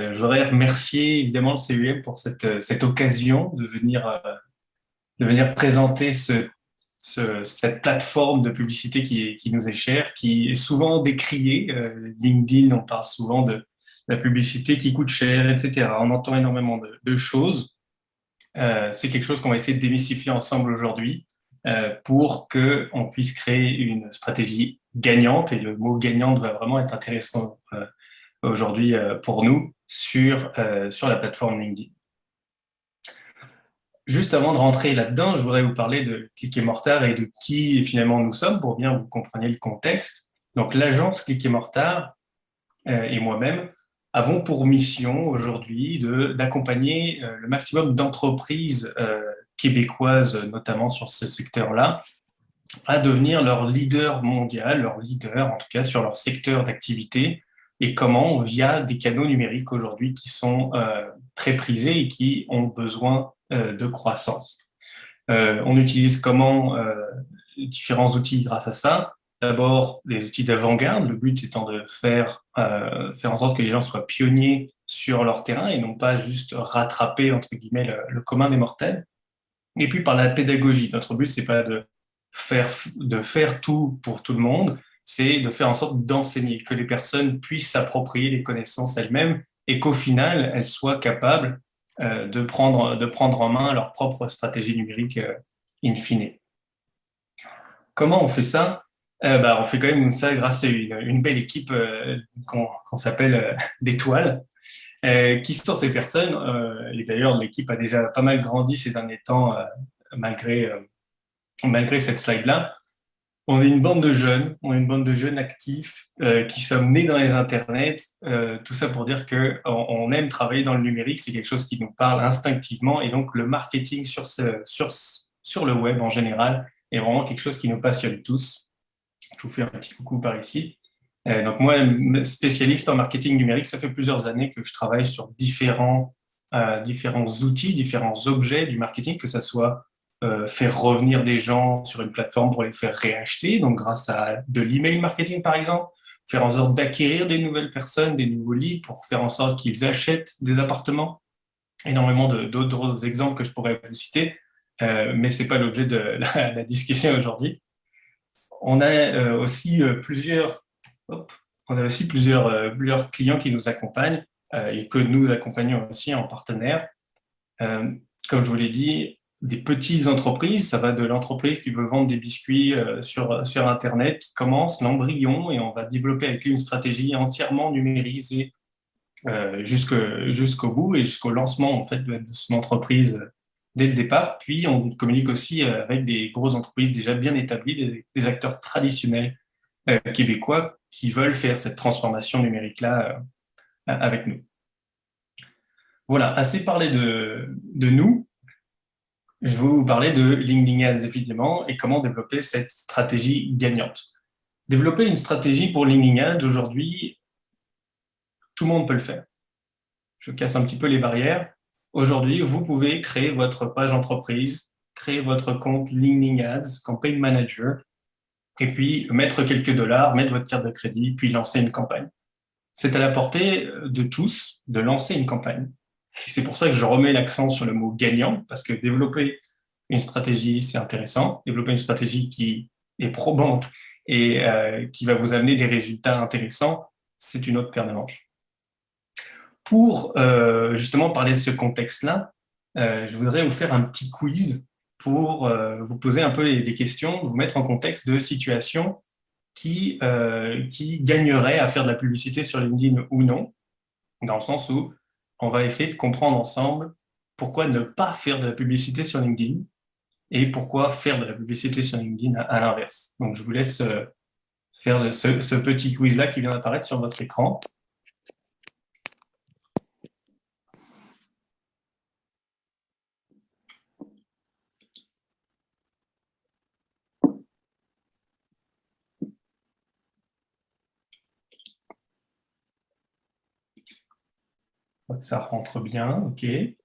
Je voudrais remercier évidemment le CUM pour cette occasion de venir présenter cette plateforme de publicité qui nous est chère, qui est souvent décriée. LinkedIn, on parle souvent de la publicité qui coûte cher, etc. On entend énormément de choses. C'est quelque chose qu'on va essayer de démystifier ensemble aujourd'hui pour qu'on puisse créer une stratégie gagnante. Et le mot gagnante va vraiment être intéressant aujourd'hui pour nous sur la plateforme LinkedIn. Juste avant de rentrer là-dedans, je voudrais vous parler de Click et Mortar et de qui finalement nous sommes pour bien vous compreniez le contexte. Donc l'agence Click et Mortar et moi-même avons pour mission aujourd'hui d'accompagner le maximum d'entreprises québécoises, notamment sur ce secteur-là, à devenir leur leader mondial, leur leader en tout cas sur leur secteur d'activité et comment via des canaux numériques aujourd'hui qui sont très prisés et qui ont besoin de croissance. On utilise comment différents outils grâce à ça. D'abord, des outils d'avant-garde, le but étant de faire en sorte que les gens soient pionniers sur leur terrain et non pas juste rattraper, entre guillemets, le commun des mortels. Et puis par la pédagogie. Notre but, c'est pas faire, de faire tout pour tout le monde, c'est de faire en sorte d'enseigner, que les personnes puissent s'approprier les connaissances elles-mêmes et qu'au final, elles soient capables de prendre en main leur propre stratégie numérique in fine. Comment on fait ça? On fait quand même ça grâce à une belle équipe qu'on s'appelle d'Étoiles. Qui sont ces personnes? Et d'ailleurs, l'équipe a déjà pas mal grandi ces derniers temps, malgré, euh, malgré cette slide-là. On est une bande de jeunes, on est une bande de jeunes actifs qui sommes nés dans les internets. Tout ça pour dire que on aime travailler dans le numérique, c'est quelque chose qui nous parle instinctivement, et donc le marketing sur le web en général est vraiment quelque chose qui nous passionne tous. Je vous fais un petit coucou par ici. Donc moi, spécialiste en marketing numérique, ça fait plusieurs années que je travaille sur différents outils, différents objets du marketing, que ce soit faire revenir des gens sur une plateforme pour les faire réacheter, donc grâce à de l'email marketing par exemple, faire en sorte d'acquérir des nouvelles personnes, des nouveaux leads pour faire en sorte qu'ils achètent des appartements. Énormément d'autres exemples que je pourrais vous citer, mais ce n'est pas l'objet de la discussion aujourd'hui. On a aussi hop, on a aussi plusieurs clients qui nous accompagnent et que nous accompagnons aussi en partenaire. Euh, Comme je vous l'ai dit, des petites entreprises, ça va de l'entreprise qui veut vendre des biscuits sur Internet, qui commence l'embryon et on va développer avec lui une stratégie entièrement numérisée jusqu'au bout et jusqu'au lancement en fait de son entreprise dès le départ. Puis on communique aussi avec des grosses entreprises déjà bien établies, des acteurs traditionnels québécois qui veulent faire cette transformation numérique-là avec nous. Voilà, assez parlé de nous. Je vais vous parler de LinkedIn Ads évidemment et comment développer cette stratégie gagnante. Développer une stratégie pour LinkedIn Ads aujourd'hui, tout le monde peut le faire. Je casse un petit peu les barrières. Aujourd'hui, vous pouvez créer votre page entreprise, créer votre compte LinkedIn Ads, Campaign Manager, et puis mettre quelques dollars, mettre votre carte de crédit, puis lancer une campagne. C'est à la portée de tous de lancer une campagne. Et c'est pour ça que je remets l'accent sur le mot gagnant, parce que développer une stratégie, c'est intéressant. Développer une stratégie qui est probante et qui va vous amener des résultats intéressants, c'est une autre paire de manches. Pour justement parler de ce contexte-là, je voudrais vous faire un petit quiz pour vous poser un peu les questions, vous mettre en contexte de situations qui gagneraient à faire de la publicité sur LinkedIn ou non, dans le sens où on va essayer de comprendre ensemble pourquoi ne pas faire de la publicité sur LinkedIn et pourquoi faire de la publicité sur LinkedIn à l'inverse. Donc, je vous laisse faire ce petit quiz-là qui vient d'apparaître sur votre écran. Ça rentre bien, ok. Je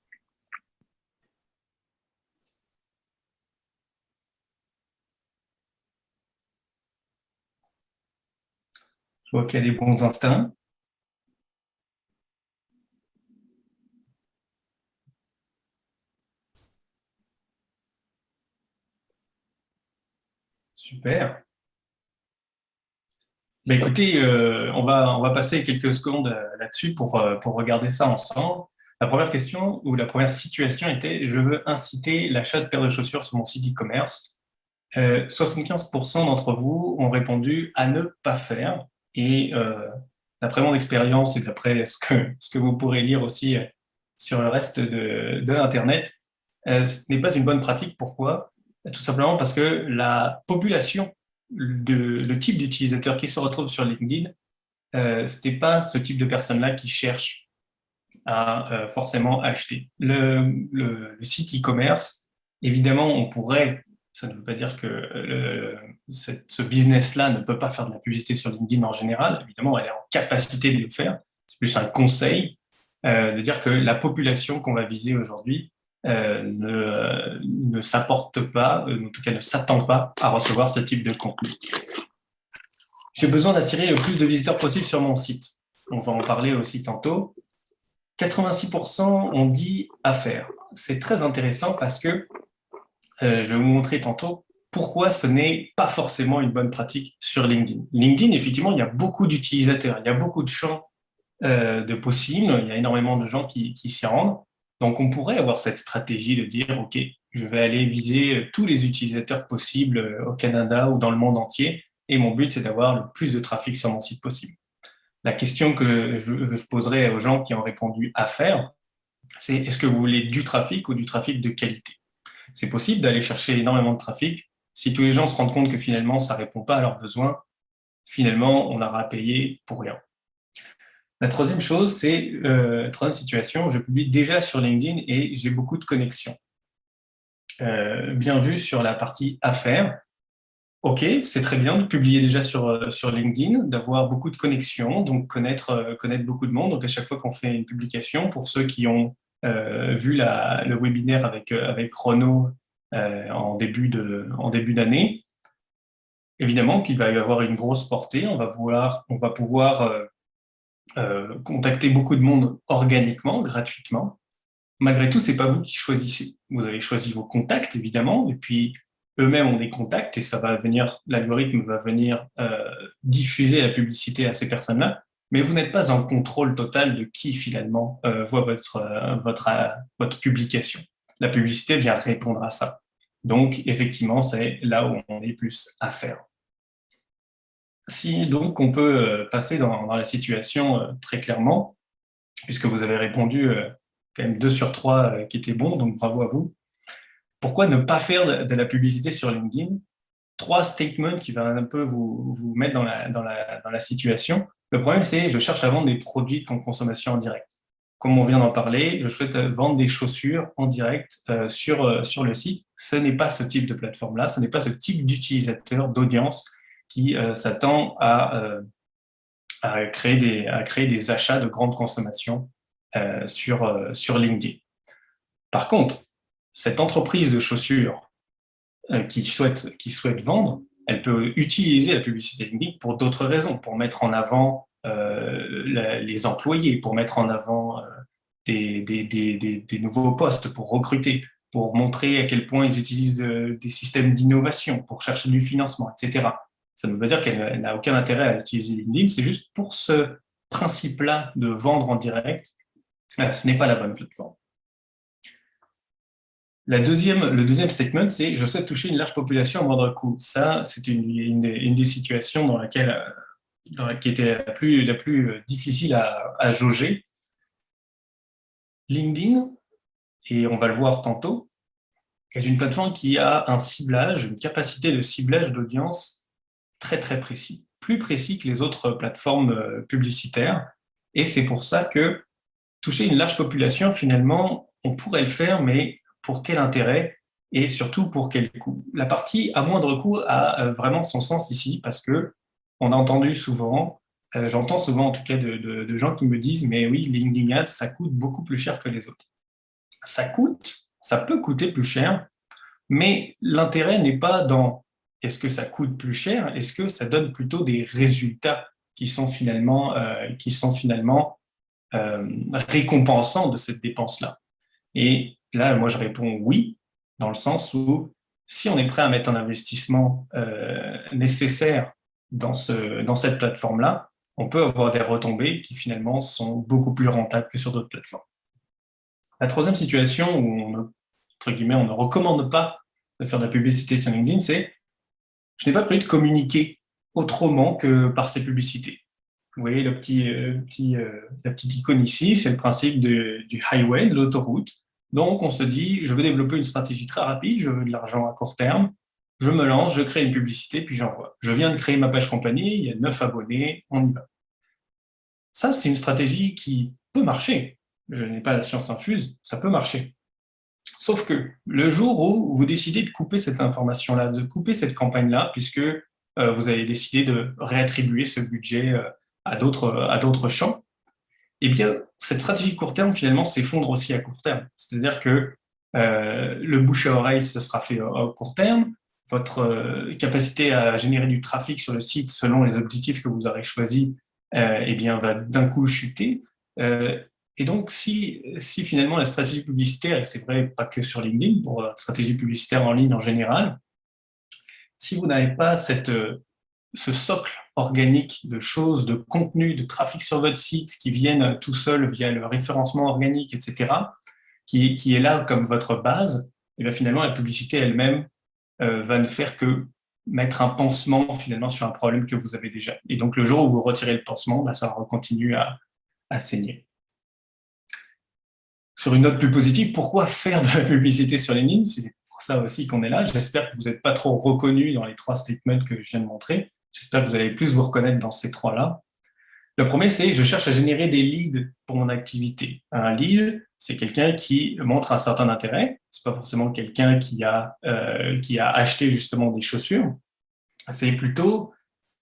vois qu'il y a des bons instincts. Super. Ben écoutez, on va passer quelques secondes là-dessus pour regarder ça ensemble. La première question ou la première situation était, je veux inciter l'achat de paires de chaussures sur mon site e-commerce. 75% d'entre vous ont répondu à ne pas faire. Et d'après mon expérience et d'après ce que vous pourrez lire aussi sur le reste de l'Internet, ce n'est pas une bonne pratique. Pourquoi? Tout simplement parce que la population, le type d'utilisateur qui se retrouve sur LinkedIn, ce n'est pas ce type de personnes-là qui cherchent à forcément acheter. Le site e-commerce, évidemment, on pourrait, ça ne veut pas dire que ce business-là ne peut pas faire de la publicité sur LinkedIn en général. Évidemment, elle est en capacité de le faire. C'est plus un conseil de dire que la population qu'on va viser aujourd'hui ne s'apporte pas, en tout cas ne s'attend pas à recevoir ce type de contenu. J'ai besoin d'attirer le plus de visiteurs possible sur mon site. On va en parler aussi tantôt. 86% ont dit à faire. C'est très intéressant parce que je vais vous montrer tantôt pourquoi ce n'est pas forcément une bonne pratique sur LinkedIn. LinkedIn, effectivement, il y a beaucoup d'utilisateurs, il y a beaucoup de champs de possibles, il y a énormément de gens qui s'y rendent. Donc, on pourrait avoir cette stratégie de dire, OK, je vais aller viser tous les utilisateurs possibles au Canada ou dans le monde entier, et mon but, c'est d'avoir le plus de trafic sur mon site possible. La question que je poserai aux gens qui ont répondu à faire, c'est est-ce que vous voulez du trafic ou du trafic de qualité? C'est possible d'aller chercher énormément de trafic. Si tous les gens se rendent compte que finalement, ça ne répond pas à leurs besoins, finalement, on aura à payer pour rien. La troisième chose, c'est troisième situation, je publie déjà sur LinkedIn et j'ai beaucoup de connexions. Bien vu sur la partie affaires. Ok, c'est très bien de publier déjà sur LinkedIn, d'avoir beaucoup de connexions, donc connaître beaucoup de monde. Donc à chaque fois qu'on fait une publication, pour ceux qui ont vu le webinaire avec Renaud en début d'année, évidemment qu'il va y avoir une grosse portée. On va pouvoir contacter beaucoup de monde organiquement, gratuitement. Malgré tout, c'est pas vous qui choisissez. Vous avez choisi vos contacts, évidemment, et puis eux-mêmes ont des contacts et ça va venir, l'algorithme va venir diffuser la publicité à ces personnes-là, mais vous n'êtes pas en contrôle total de qui finalement voit votre publication. La publicité vient répondre à ça. Donc, effectivement, c'est là où on est plus à faire. Si donc on peut passer dans la situation très clairement, puisque vous avez répondu quand même 2 sur 3 qui étaient bons, donc bravo à vous. Pourquoi ne pas faire de la publicité sur LinkedIn? 3 statements qui vont un peu vous mettre dans la situation. Le problème, c'est je cherche à vendre des produits de consommation en direct. Comme on vient d'en parler, je souhaite vendre des chaussures en direct sur le site. Ce n'est pas ce type de plateforme-là, ce n'est pas ce type d'utilisateur, d'audience qui s'attend à créer des achats de grande consommation sur LinkedIn. Par contre, cette entreprise de chaussures qui souhaite vendre, elle peut utiliser la publicité LinkedIn pour d'autres raisons, pour mettre en avant les employés, pour mettre en avant des nouveaux postes, pour recruter, pour montrer à quel point ils utilisent des systèmes d'innovation, pour chercher du financement, etc. Ça ne veut pas dire qu'elle n'a aucun intérêt à utiliser LinkedIn, c'est juste pour ce principe-là de vendre en direct, ce n'est pas la bonne plateforme. Le deuxième statement, c'est « je souhaite toucher une large population à moindre coût ». Ça, c'est une des situations qui était la plus difficile à jauger. LinkedIn, et on va le voir tantôt, est une plateforme qui a un ciblage, une capacité de ciblage d'audience très, très précis, plus précis que les autres plateformes publicitaires. Et c'est pour ça que toucher une large population, finalement, on pourrait le faire, mais pour quel intérêt et surtout pour quel coût? La partie à moindre coût a vraiment son sens ici parce que on a entendu souvent, j'entends souvent en tout cas de gens qui me disent mais oui, LinkedIn Ads, ça coûte beaucoup plus cher que les autres. Ça peut coûter plus cher, mais l'intérêt n'est pas dans est-ce que ça coûte plus cher, est-ce que ça donne plutôt des résultats qui sont finalement récompensants de cette dépense-là. Et là, moi, je réponds oui, dans le sens où si on est prêt à mettre un investissement nécessaire dans cette plateforme-là, on peut avoir des retombées qui finalement sont beaucoup plus rentables que sur d'autres plateformes. La troisième situation où entre guillemets, on ne recommande pas de faire de la publicité sur LinkedIn, c'est je n'ai pas prévu de communiquer autrement que par ces publicités. Vous voyez la petite icône ici, c'est le principe du highway, de l'autoroute. Donc, on se dit, je veux développer une stratégie très rapide, je veux de l'argent à court terme, je me lance, je crée une publicité, puis j'envoie. Je viens de créer ma page compagnie, il y a 9 abonnés, on y va. Ça, c'est une stratégie qui peut marcher. Je n'ai pas la science infuse, ça peut marcher. Sauf que le jour où vous décidez de couper cette information-là, de couper cette campagne-là, puisque vous avez décidé de réattribuer ce budget à d'autres champs, eh bien, cette stratégie court terme, finalement, s'effondre aussi à court terme. C'est-à-dire que le bouche à oreille, ce sera fait à court terme, votre capacité à générer du trafic sur le site selon les objectifs que vous aurez choisis eh bien, va d'un coup chuter. Et donc, si finalement la stratégie publicitaire, et c'est vrai pas que sur LinkedIn, pour la stratégie publicitaire en ligne en général, si vous n'avez pas ce socle organique de choses, de contenu, de trafic sur votre site qui viennent tout seul via le référencement organique, etc., qui est là comme votre base, et bien finalement la publicité elle-même va ne faire que mettre un pansement finalement sur un problème que vous avez déjà. Et donc le jour où vous retirez le pansement, ben, ça continue à saigner. Sur une note plus positive, pourquoi faire de la publicité sur LinkedIn? C'est pour ça aussi qu'on est là. J'espère que vous n'êtes pas trop reconnu dans les 3 statements que je viens de montrer. J'espère que vous allez plus vous reconnaître dans ces 3-là. Le premier, c'est je cherche à générer des leads pour mon activité. Un lead, c'est quelqu'un qui montre un certain intérêt. C'est pas forcément quelqu'un qui a acheté justement des chaussures. C'est plutôt,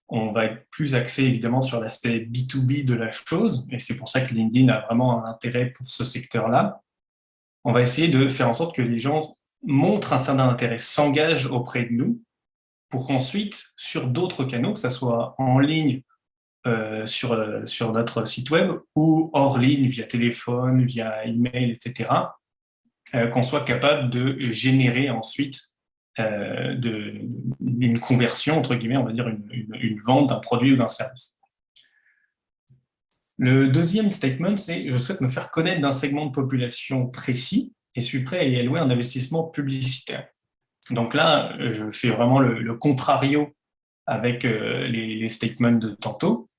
on va être plus axé évidemment sur l'aspect B2B de la chose, et c'est pour ça que LinkedIn a vraiment un intérêt pour ce secteur-là. On va essayer de faire en sorte que les gens montrent un certain intérêt, s'engagent auprès de nous, pour qu'ensuite, sur d'autres canaux, que ce soit en ligne, sur notre site web, ou hors ligne, via téléphone, via email, etc., qu'on soit capable de générer ensuite une conversion, entre guillemets, on va dire une vente d'un produit ou d'un service. Le deuxième statement, c'est je souhaite me faire connaître d'un segment de population précis et suis prêt à y allouer un investissement publicitaire. Donc là, je fais vraiment le contrario avec les statements de tantôt.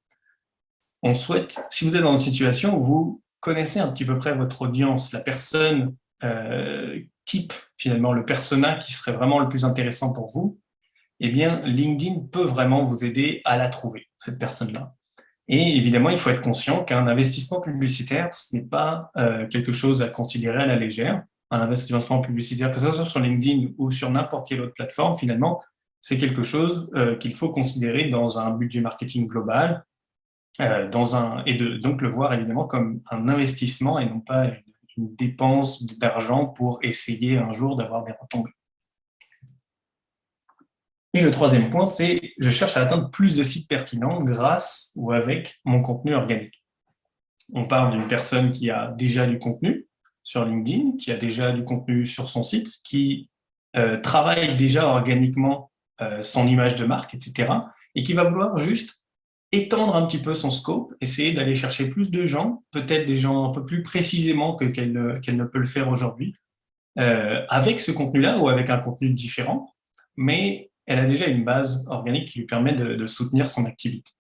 On souhaite, si vous êtes dans une situation où vous connaissez un petit peu près votre audience, la personne type, finalement, le persona qui serait vraiment le plus intéressant pour vous, eh bien, LinkedIn peut vraiment vous aider à la trouver, cette personne-là. Et évidemment, il faut être conscient qu'un investissement publicitaire, ce n'est pas quelque chose à considérer à la légère. Un investissement publicitaire, que ce soit sur LinkedIn ou sur n'importe quelle autre plateforme, finalement, c'est quelque chose qu'il faut considérer dans un budget marketing global, donc le voir évidemment comme un investissement et non pas une dépense d'argent pour essayer un jour d'avoir des retombées. Et le troisième point, c'est je cherche à atteindre plus de sites pertinents grâce ou avec mon contenu organique. On parle d'une personne qui a déjà du contenu sur LinkedIn, qui a déjà du contenu sur son site, qui travaille déjà organiquement son image de marque, etc. et qui va vouloir juste étendre un petit peu son scope, essayer d'aller chercher plus de gens, peut-être des gens un peu plus précisément qu'elle ne peut le faire aujourd'hui, avec ce contenu-là ou avec un contenu différent, mais elle a déjà une base organique qui lui permet de soutenir son activité.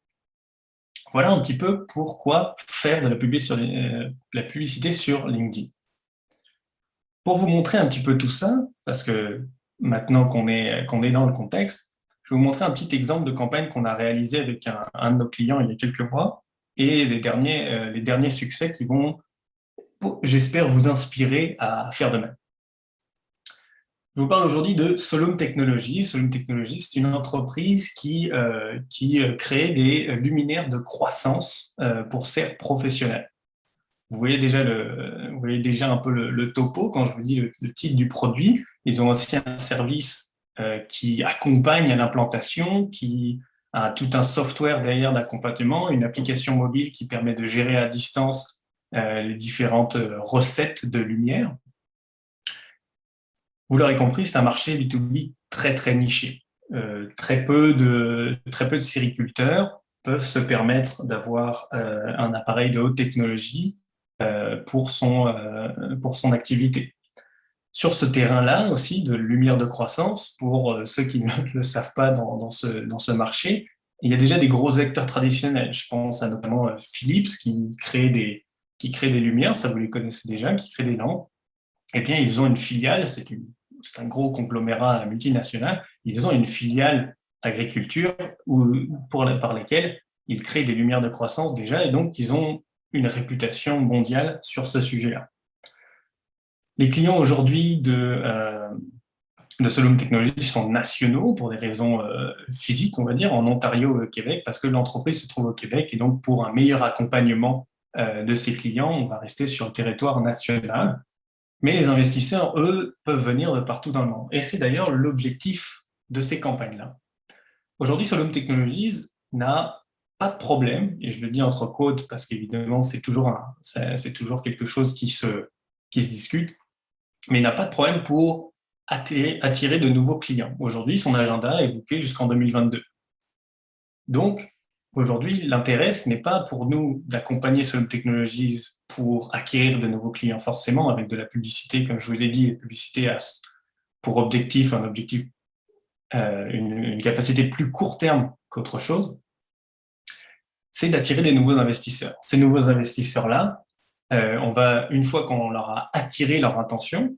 Voilà un petit peu pourquoi faire de la publicité sur LinkedIn. Pour vous montrer un petit peu tout ça, parce que maintenant qu'on est dans le contexte, je vais vous montrer un petit exemple de campagne qu'on a réalisé avec un de nos clients il y a quelques mois et les derniers succès qui vont, j'espère, vous inspirer à faire de même. Je vous parle aujourd'hui de Solum Technologies. Solum Technologies, c'est une entreprise qui crée des luminaires de croissance pour serres professionnelles. Vous voyez déjà un peu le topo quand je vous dis le titre du produit. Ils ont aussi un service qui accompagne à l'implantation, qui a tout un software derrière d'accompagnement, une application mobile qui permet de gérer à distance les différentes recettes de lumière. Vous l'aurez compris, c'est un marché B2B très, très niché. Très peu de sériculteurs peuvent se permettre d'avoir un appareil de haute technologie pour son activité. Sur ce terrain-là aussi, de lumière de croissance, pour ceux qui ne le savent pas dans ce marché, il y a déjà des gros acteurs traditionnels. Je pense à notamment Philips qui crée des lumières, ça vous les connaissez déjà, qui crée des lampes. Eh bien, ils ont une filiale, c'est un gros conglomérat multinational, ils ont une filiale agriculture par laquelle ils créent des lumières de croissance déjà, et donc ils ont une réputation mondiale sur ce sujet-là. Les clients aujourd'hui de Solum Technologies sont nationaux pour des raisons physiques, on va dire, en Ontario et au Québec, parce que l'entreprise se trouve au Québec, et donc pour un meilleur accompagnement de ses clients, on va rester sur le territoire national. Mais les investisseurs, eux, peuvent venir de partout dans le monde. Et c'est d'ailleurs l'objectif de ces campagnes-là. Aujourd'hui, Solum Technologies n'a pas de problème, et je le dis entre côtes parce qu'évidemment, c'est toujours quelque chose qui se discute, mais il n'a pas de problème pour attirer de nouveaux clients. Aujourd'hui, son agenda est booké jusqu'en 2022. Donc, aujourd'hui, l'intérêt, ce n'est pas pour nous d'accompagner Solum Technologies pour acquérir de nouveaux clients, forcément, avec de la publicité, comme je vous l'ai dit, et publicité pour objectif, une capacité plus court terme qu'autre chose, c'est d'attirer des nouveaux investisseurs. Ces nouveaux investisseurs-là, une fois qu'on leur a attiré leur attention,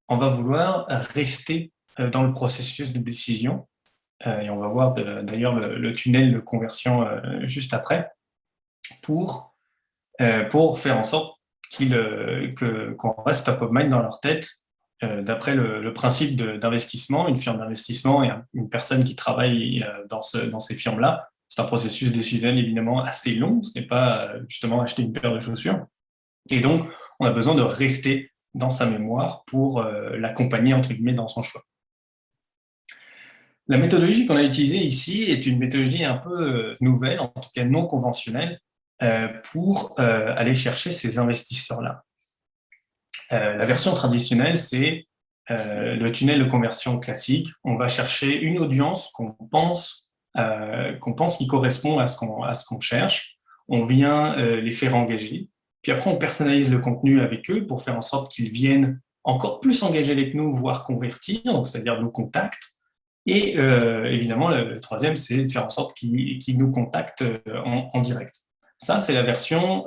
on va vouloir rester dans le processus de décision. Et on va voir d'ailleurs le tunnel de conversion juste après, pour faire en sorte qu'on reste top of mind dans leur tête, d'après le principe d'investissement. Une firme d'investissement et une personne qui travaille dans ces firmes-là, c'est un processus décisionnel évidemment assez long. Ce n'est pas justement acheter une paire de chaussures. Et donc, on a besoin de rester dans sa mémoire pour l'accompagner, entre guillemets, dans son choix. La méthodologie qu'on a utilisée ici est une méthodologie un peu nouvelle, en tout cas non conventionnelle, pour aller chercher ces investisseurs-là. La version traditionnelle, c'est le tunnel de conversion classique. On va chercher une audience qu'on pense qui correspond à ce qu'on cherche. On vient les faire engager. Puis après, on personnalise le contenu avec eux pour faire en sorte qu'ils viennent encore plus engagés avec nous, voire convertir, donc c'est-à-dire nous contactent. Et évidemment, le troisième, c'est de faire en sorte qu'ils nous contactent en direct. Ça, c'est la version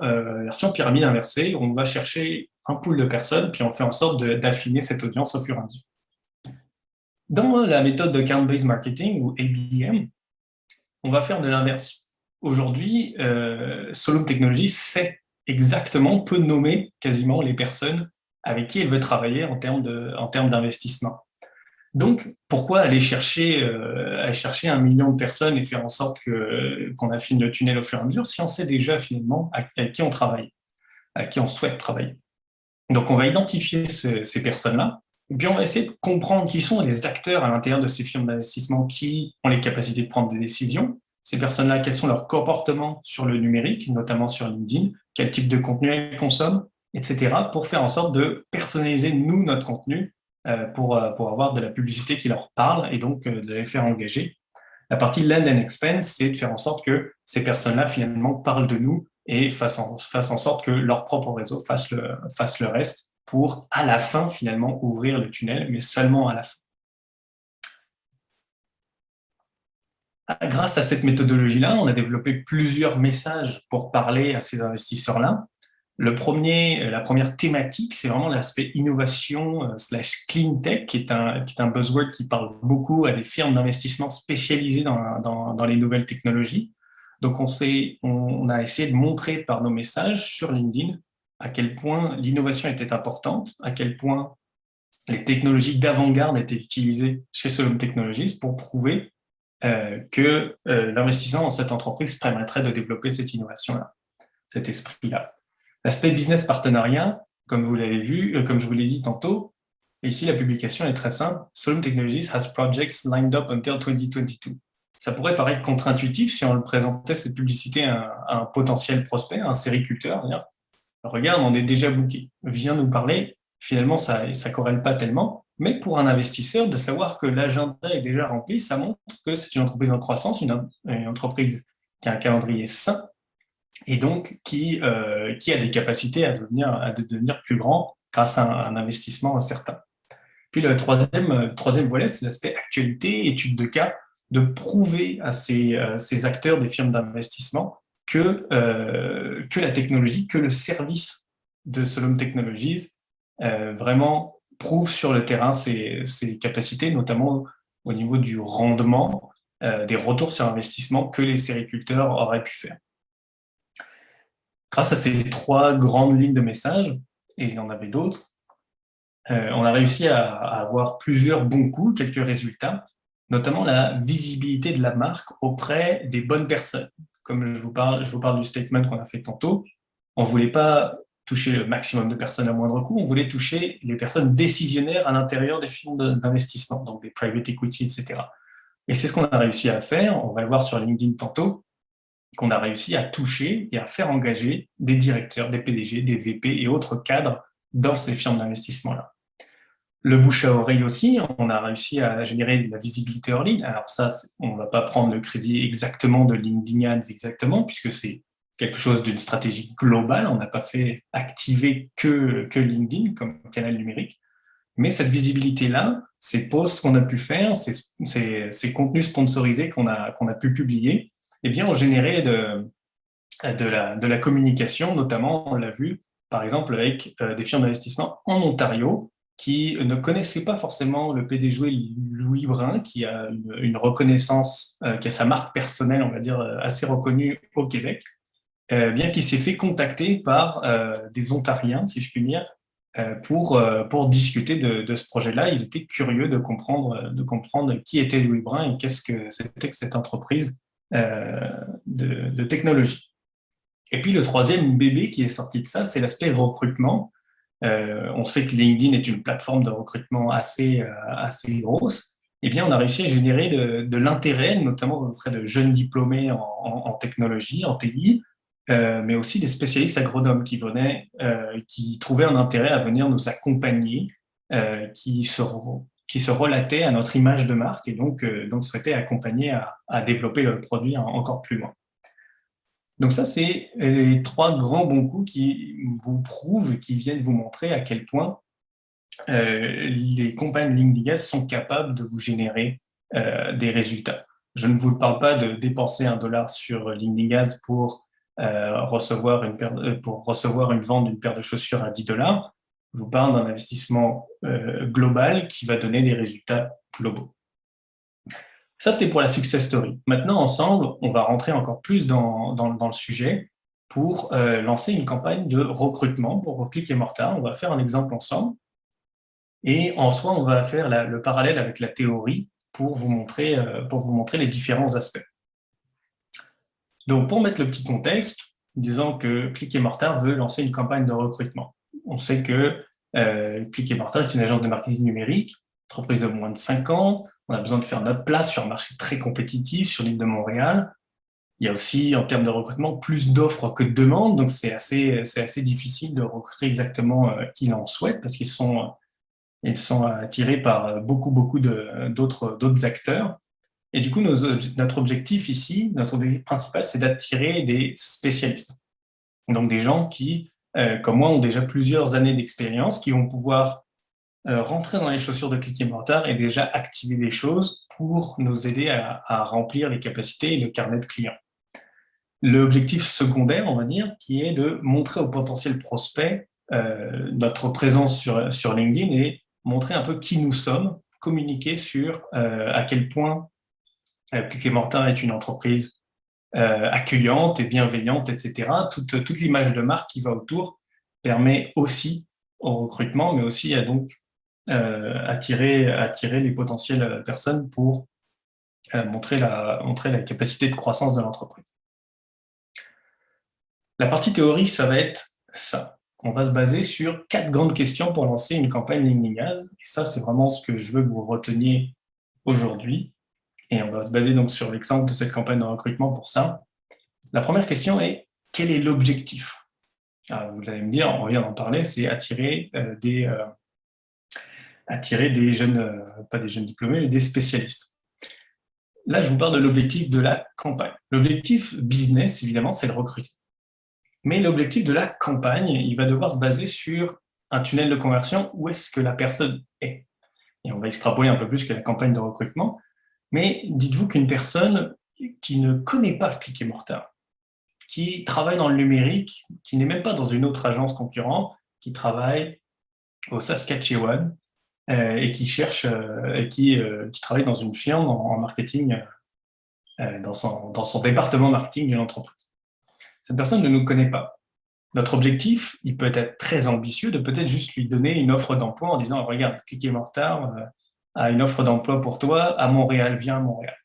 pyramide inversée. On va chercher un pool de personnes, puis on fait en sorte d'affiner cette audience au fur et à mesure. Dans la méthode de Count-Based Marketing, ou ABM, on va faire de l'inverse. Aujourd'hui, Solum Technologies sait exactement, peut nommer quasiment les personnes avec qui elle veut travailler en termes d'investissement. Donc, pourquoi aller chercher 1 million de personnes et faire en sorte qu'on affine le tunnel au fur et à mesure si on sait déjà finalement avec qui on travaille, avec qui on souhaite travailler. Donc, on va identifier ces personnes-là, et puis on va essayer de comprendre qui sont les acteurs à l'intérieur de ces firmes d'investissement qui ont les capacités de prendre des décisions. Ces personnes-là, quels sont leurs comportements sur le numérique, notamment sur LinkedIn, quel type de contenu elles consomment, etc., pour faire en sorte de personnaliser, nous, notre contenu, pour avoir de la publicité qui leur parle et donc de les faire engager. La partie land and expand, c'est de faire en sorte que ces personnes-là, finalement, parlent de nous et fassent en sorte que leur propre réseau fasse le reste pour, à la fin, finalement, ouvrir le tunnel, mais seulement à la fin. Grâce à cette méthodologie-là, on a développé plusieurs messages pour parler à ces investisseurs-là. La première thématique, c'est vraiment l'aspect innovation / clean tech, qui est un buzzword qui parle beaucoup à des firmes d'investissement spécialisées dans les nouvelles technologies. Donc, on a essayé de montrer par nos messages sur LinkedIn à quel point l'innovation était importante, à quel point les technologies d'avant-garde étaient utilisées chez Solum Technologies pour prouver que l'investissement dans cette entreprise permettrait de développer cette innovation-là, cet esprit-là. L'aspect business partenariat, comme vous l'avez vu, comme je vous l'ai dit tantôt, et ici la publication est très simple. Solum Technologies has projects lined up until 2022. Ça pourrait paraître contre-intuitif si on le présentait, cette publicité, à un potentiel prospect, à un sériculteur. Regarde, on est déjà booké. Viens nous parler. Finalement, ça ne corrèle pas tellement. Mais pour un investisseur, de savoir que l'agenda est déjà rempli, ça montre que c'est une entreprise en croissance, une entreprise qui a un calendrier sain et donc qui a des capacités à devenir plus grand grâce à un investissement certain. Puis le troisième volet, c'est l'aspect actualité, étude de cas, de prouver à ces acteurs des firmes d'investissement que la technologie, que le service de Solom Technologies vraiment prouve sur le terrain ses capacités, notamment au niveau du rendement, des retours sur investissement que les sériculteurs auraient pu faire. Grâce à ces trois grandes lignes de message, et il y en avait d'autres, on a réussi à avoir plusieurs bons coups, quelques résultats, notamment la visibilité de la marque auprès des bonnes personnes. Comme je vous parle du statement qu'on a fait tantôt, on ne voulait pas toucher le maximum de personnes à moindre coût, on voulait toucher les personnes décisionnaires à l'intérieur des fonds d'investissement, donc des private equity, etc. Et c'est ce qu'on a réussi à faire, on va le voir sur LinkedIn tantôt, qu'on a réussi à toucher et à faire engager des directeurs, des PDG, des VP et autres cadres dans ces firmes d'investissement-là. Le bouche à oreille aussi, on a réussi à générer de la visibilité hors ligne. Alors ça, on ne va pas prendre le crédit exactement de LinkedIn Ads exactement, puisque c'est quelque chose d'une stratégie globale. On n'a pas fait activer que LinkedIn comme canal numérique. Mais cette visibilité-là, ces posts qu'on a pu faire, ces contenus sponsorisés qu'on a pu publier, eh bien, ont généré de la communication, notamment, on l'a vu, par exemple, avec des firmes d'investissement en Ontario qui ne connaissaient pas forcément le PDG Louis Brun, qui a une reconnaissance, qui a sa marque personnelle, on va dire, assez reconnue au Québec, bien qu'il s'est fait contacter par des Ontariens, si je puis dire, pour discuter de ce projet-là. Ils étaient curieux de comprendre qui était Louis Brun et qu'est-ce que c'était que cette entreprise de technologie. Et puis le troisième bébé qui est sorti de ça, c'est l'aspect recrutement. On sait que LinkedIn est une plateforme de recrutement assez grosse. Eh bien, on a réussi à générer de l'intérêt, notamment auprès de jeunes diplômés en technologie, en TI, mais aussi des spécialistes agronomes qui trouvaient un intérêt à venir nous accompagner, qui se relataient à notre image de marque et donc souhaitaient accompagner à développer le produit encore plus loin. Donc ça, c'est les trois grands bons coups qui vous prouvent, qui viennent vous montrer à quel point les campagnes LinkedIn Ads sont capables de vous générer des résultats. Je ne vous parle pas de dépenser $1 sur LinkedIn Ads pour recevoir une vente d'une paire de chaussures à $10. Je vous parle d'un investissement global qui va donner des résultats globaux. Ça, c'était pour la success story. Maintenant, ensemble, on va rentrer encore plus dans le sujet pour lancer une campagne de recrutement pour Click et Mortar. On va faire un exemple ensemble. Et en soi, on va faire le parallèle avec la théorie pour vous montrer les différents aspects. Donc, pour mettre le petit contexte, disons que Click et Mortar veut lancer une campagne de recrutement. On sait que Click et Mortar est une agence de marketing numérique, entreprise de moins de 5 ans. On a besoin de faire notre place sur un marché très compétitif sur l'île de Montréal. Il y a aussi, en termes de recrutement, plus d'offres que de demandes. Donc, c'est assez difficile de recruter exactement qui l'en souhaite parce qu'ils sont attirés par beaucoup d'autres acteurs. Et du coup, notre objectif ici, notre objectif principal, c'est d'attirer des spécialistes. Donc, des gens qui, comme moi, ont déjà plusieurs années d'expérience, qui vont pouvoir rentrer dans les chaussures de Click et Mortar et déjà activer des choses pour nous aider à remplir les capacités et le carnet de clients. L'objectif secondaire, on va dire, qui est de montrer aux potentiels prospects notre présence sur LinkedIn et montrer un peu qui nous sommes, communiquer sur à quel point Click et Mortar est une entreprise accueillante et bienveillante, etc. Toute l'image de marque qui va autour permet aussi au recrutement, mais aussi à donc attirer les potentielles personnes pour montrer la capacité de croissance de l'entreprise. La partie théorie, ça va être ça. On va se baser sur 4 grandes questions pour lancer une campagne LinkedIn Ads. Et ça, c'est vraiment ce que je veux que vous reteniez aujourd'hui. Et on va se baser donc sur l'exemple de cette campagne de recrutement pour ça. La première question est, quel est l'objectif? Vous allez me dire, on vient d'en parler, c'est attirer des attirer des jeunes, pas des jeunes diplômés, mais des spécialistes. Là, je vous parle de l'objectif de la campagne. L'objectif business, évidemment, c'est le recruter. Mais l'objectif de la campagne, il va devoir se baser sur un tunnel de conversion, où est-ce que la personne est. Et on va extrapoler un peu plus que la campagne de recrutement. Mais dites-vous qu'une personne qui ne connaît pas Click et Mortar, qui travaille dans le numérique, qui n'est même pas dans une autre agence concurrente, qui travaille au Saskatchewan et qui cherche, qui travaille dans une firme en marketing, dans son département marketing d'une entreprise. Cette personne ne nous connaît pas. Notre objectif, il peut être très ambitieux de peut-être juste lui donner une offre d'emploi en disant regarde, Click et Mortar a une offre d'emploi pour toi à Montréal, viens à Montréal.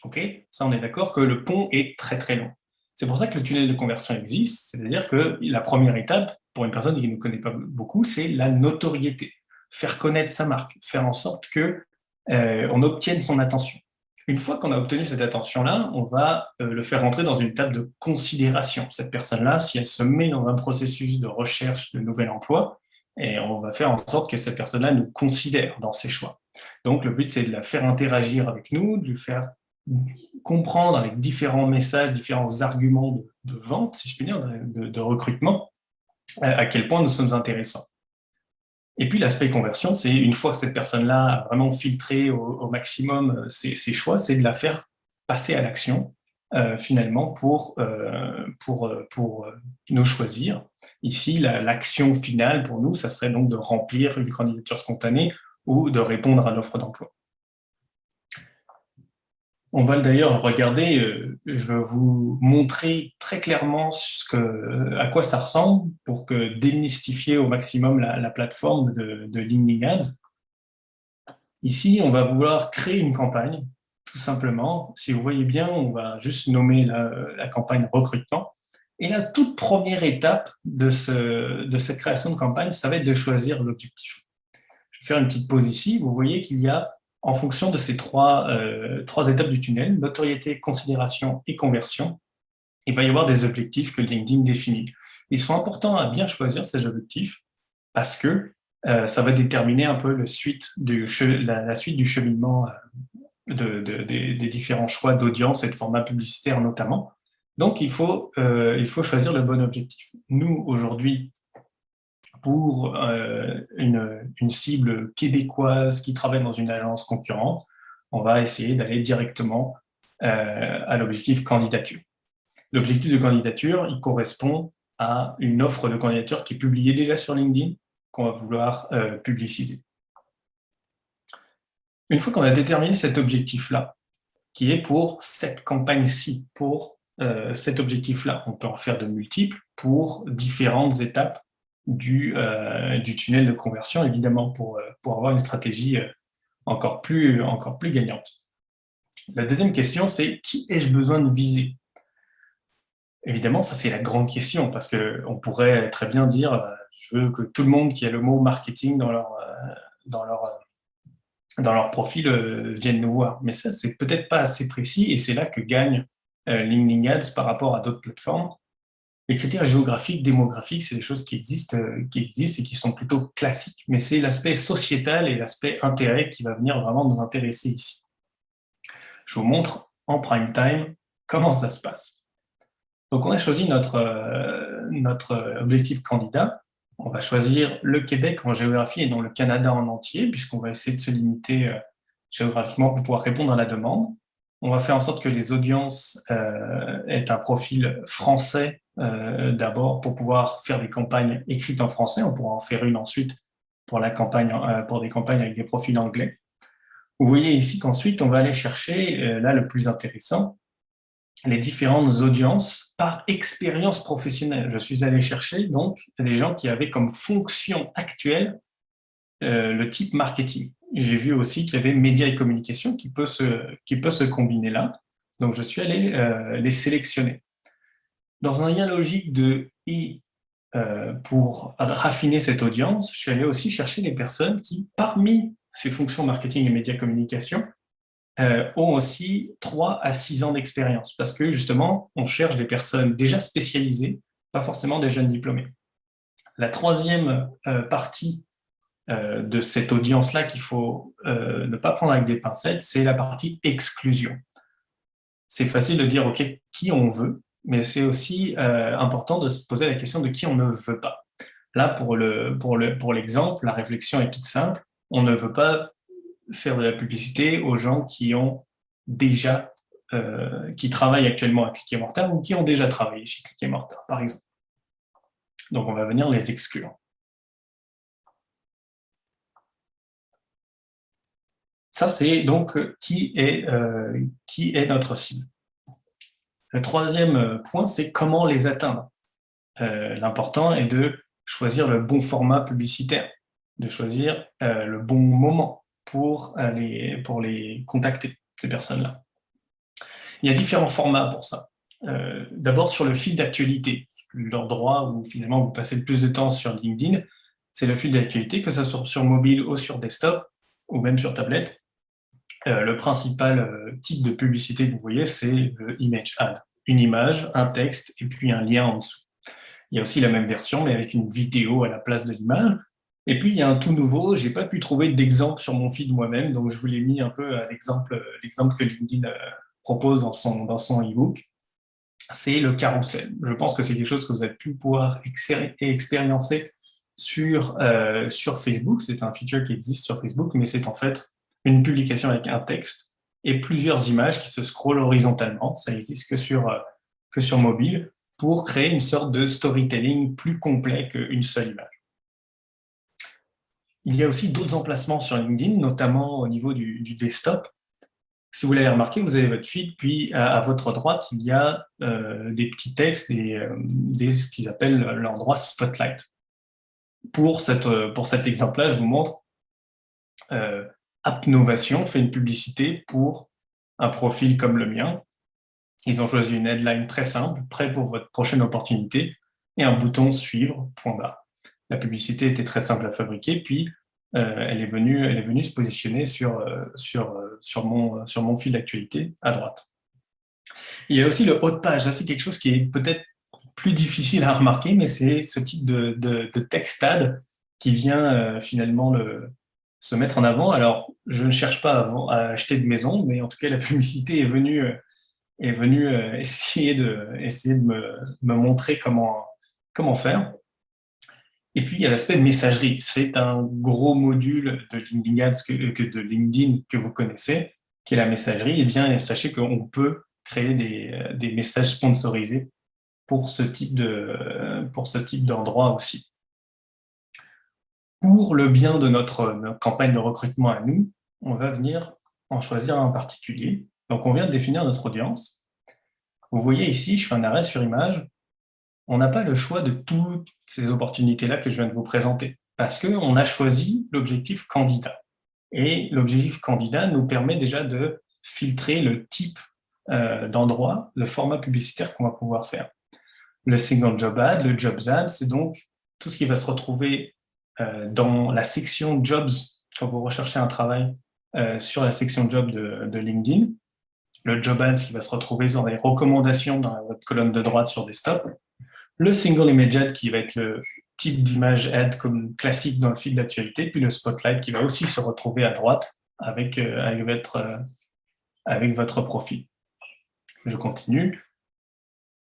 Ok, ça on est d'accord que le pont est très très long. C'est pour ça que le tunnel de conversion existe, c'est-à-dire que la première étape pour une personne qui ne connaît pas beaucoup, c'est la notoriété, faire connaître sa marque, faire en sorte que on obtienne son attention. Une fois qu'on a obtenu cette attention-là, on va le faire rentrer dans une étape de considération. Cette personne-là, si elle se met dans un processus de recherche de nouvel emploi, et on va faire en sorte que cette personne-là nous considère dans ses choix. Donc le but, c'est de la faire interagir avec nous, de lui faire comprendre avec différents messages, différents arguments de vente, si je puis dire, de recrutement, à quel point nous sommes intéressants. Et puis l'aspect conversion, c'est une fois que cette personne-là a vraiment filtré au maximum ses choix, c'est de la faire passer à l'action finalement pour nous choisir. Ici, l'action finale pour nous, ça serait donc de remplir une candidature spontanée ou de répondre à l'offre d'emploi. On va d'ailleurs regarder, je vais vous montrer très clairement à quoi ça ressemble pour que démystifier au maximum la plateforme de LinkedIn Ads. Ici, on va vouloir créer une campagne, tout simplement. Si vous voyez bien, on va juste nommer la campagne recrutement. Et la toute première étape de cette création de campagne, ça va être de choisir l'objectif. Je vais faire une petite pause ici. Vous voyez qu'il y a, en fonction de ces trois étapes du tunnel, notoriété, considération et conversion, il va y avoir des objectifs que LinkedIn définit. Ils sont importants à bien choisir, ces objectifs, parce que ça va déterminer un peu la suite du cheminement des différents choix d'audience et de format publicitaire notamment. Donc, il faut choisir le bon objectif. Nous, aujourd'hui, pour une cible québécoise qui travaille dans une agence concurrente, on va essayer d'aller directement à l'objectif candidature. L'objectif de candidature, il correspond à une offre de candidature qui est publiée déjà sur LinkedIn, qu'on va vouloir publiciser. Une fois qu'on a déterminé cet objectif-là, qui est pour cette campagne-ci, pour cet objectif-là, on peut en faire de multiples pour différentes étapes du tunnel de conversion, évidemment, pour avoir une stratégie encore plus gagnante. La deuxième question, c'est qui ai-je besoin de viser? Évidemment, ça c'est la grande question, parce qu'on pourrait très bien dire je veux que tout le monde qui a le mot marketing dans leur profil vienne nous voir. Mais ça, c'est peut-être pas assez précis, et c'est là que gagne LinkedIn Ads par rapport à d'autres plateformes. Les critères géographiques, démographiques, c'est des choses qui existent et qui sont plutôt classiques, mais c'est l'aspect sociétal et l'aspect intérêt qui va venir vraiment nous intéresser ici. Je vous montre en prime time comment ça se passe. Donc, on a choisi notre objectif candidat. On va choisir le Québec en géographie et non le Canada en entier, puisqu'on va essayer de se limiter géographiquement pour pouvoir répondre à la demande. On va faire en sorte que les audiences aient un profil français d'abord pour pouvoir faire des campagnes écrites en français. On pourra en faire une ensuite pour des campagnes avec des profils anglais. Vous voyez ici qu'ensuite, on va aller chercher, là le plus intéressant, les différentes audiences par expérience professionnelle. Je suis allé chercher donc des gens qui avaient comme fonction actuelle le type marketing. J'ai vu aussi qu'il y avait médias et communication qui peut se combiner là. Donc, je suis allé les sélectionner. Dans un lien logique pour raffiner cette audience, je suis allé aussi chercher les personnes qui, parmi ces fonctions marketing et médias communication, ont aussi 3 à 6 ans d'expérience, parce que justement, on cherche des personnes déjà spécialisées, pas forcément des jeunes diplômés. La troisième partie de cette audience-là qu'il faut ne pas prendre avec des pincettes, c'est la partie exclusion. C'est facile de dire, OK, qui on veut, mais c'est aussi important de se poser la question de qui on ne veut pas. Là, pour l'exemple, la réflexion est toute simple. On ne veut pas faire de la publicité aux gens qui ont déjà, qui travaillent actuellement à Click et Mortar ou qui ont déjà travaillé chez Click et Mortar, par exemple. Donc, on va venir les exclure. Ça, c'est donc qui est notre cible. Le troisième point, c'est comment les atteindre. L'important est de choisir le bon format publicitaire, de choisir le bon moment pour les contacter, ces personnes-là. Il y a différents formats pour ça. D'abord, sur le fil d'actualité, l'endroit où finalement vous passez le plus de temps sur LinkedIn, c'est le fil d'actualité, que ce soit sur mobile ou sur desktop, ou même sur tablette. Le principal type de publicité que vous voyez, c'est le image ad. Une image, un texte et puis un lien en dessous. Il y a aussi la même version, mais avec une vidéo à la place de l'image. Et puis, il y a un tout nouveau, je n'ai pas pu trouver d'exemple sur mon feed moi-même, donc je vous l'ai mis un peu à l'exemple que LinkedIn propose dans son e-book. C'est le carrousel. Je pense que c'est quelque chose que vous avez pu pouvoir expériencer sur Facebook. C'est un feature qui existe sur Facebook, mais c'est en fait une publication avec un texte et plusieurs images qui se scrollent horizontalement. Ça n'existe que sur mobile pour créer une sorte de storytelling plus complet qu'une seule image. Il y a aussi d'autres emplacements sur LinkedIn, notamment au niveau du desktop. Si vous l'avez remarqué, vous avez votre feed, puis à votre droite, il y a des petits textes, ce qu'ils appellent l'endroit Spotlight. Pour cet exemple-là, je vous montre Appnovation fait une publicité pour un profil comme le mien. Ils ont choisi une headline très simple, prêt pour votre prochaine opportunité, et un bouton suivre, point barre. La publicité était très simple à fabriquer, puis elle est venue se positionner sur mon fil d'actualité à droite. Il y a aussi le haut de page. Ça, c'est quelque chose qui est peut-être plus difficile à remarquer, mais c'est ce type de text ad qui vient finalement se mettre en avant. Alors, je ne cherche pas à acheter de maison, mais en tout cas, la publicité est venue essayer de me montrer comment faire. Et puis, il y a l'aspect de messagerie. C'est un gros module de LinkedIn Ads de LinkedIn que vous connaissez, qui est la messagerie. Eh bien, sachez qu'on peut créer des messages sponsorisés pour ce type d'endroit aussi. Pour le bien de notre campagne de recrutement à nous, on va venir en choisir un particulier. Donc, on vient de définir notre audience. Vous voyez ici, je fais un arrêt sur image. On n'a pas le choix de toutes ces opportunités-là que je viens de vous présenter, parce qu'on a choisi l'objectif candidat. Et l'objectif candidat nous permet déjà de filtrer le type d'endroit, le format publicitaire qu'on va pouvoir faire. Le single job ad, le jobs ad, c'est donc tout ce qui va se retrouver dans la section jobs quand vous recherchez un travail sur la section job de LinkedIn. Le job ad, ce qui va se retrouver dans les recommandations dans votre colonne de droite sur desktop. Le single image ad qui va être le type d'image ad comme classique dans le fil d'actualité, puis le spotlight qui va aussi se retrouver à droite avec votre profil. Je continue.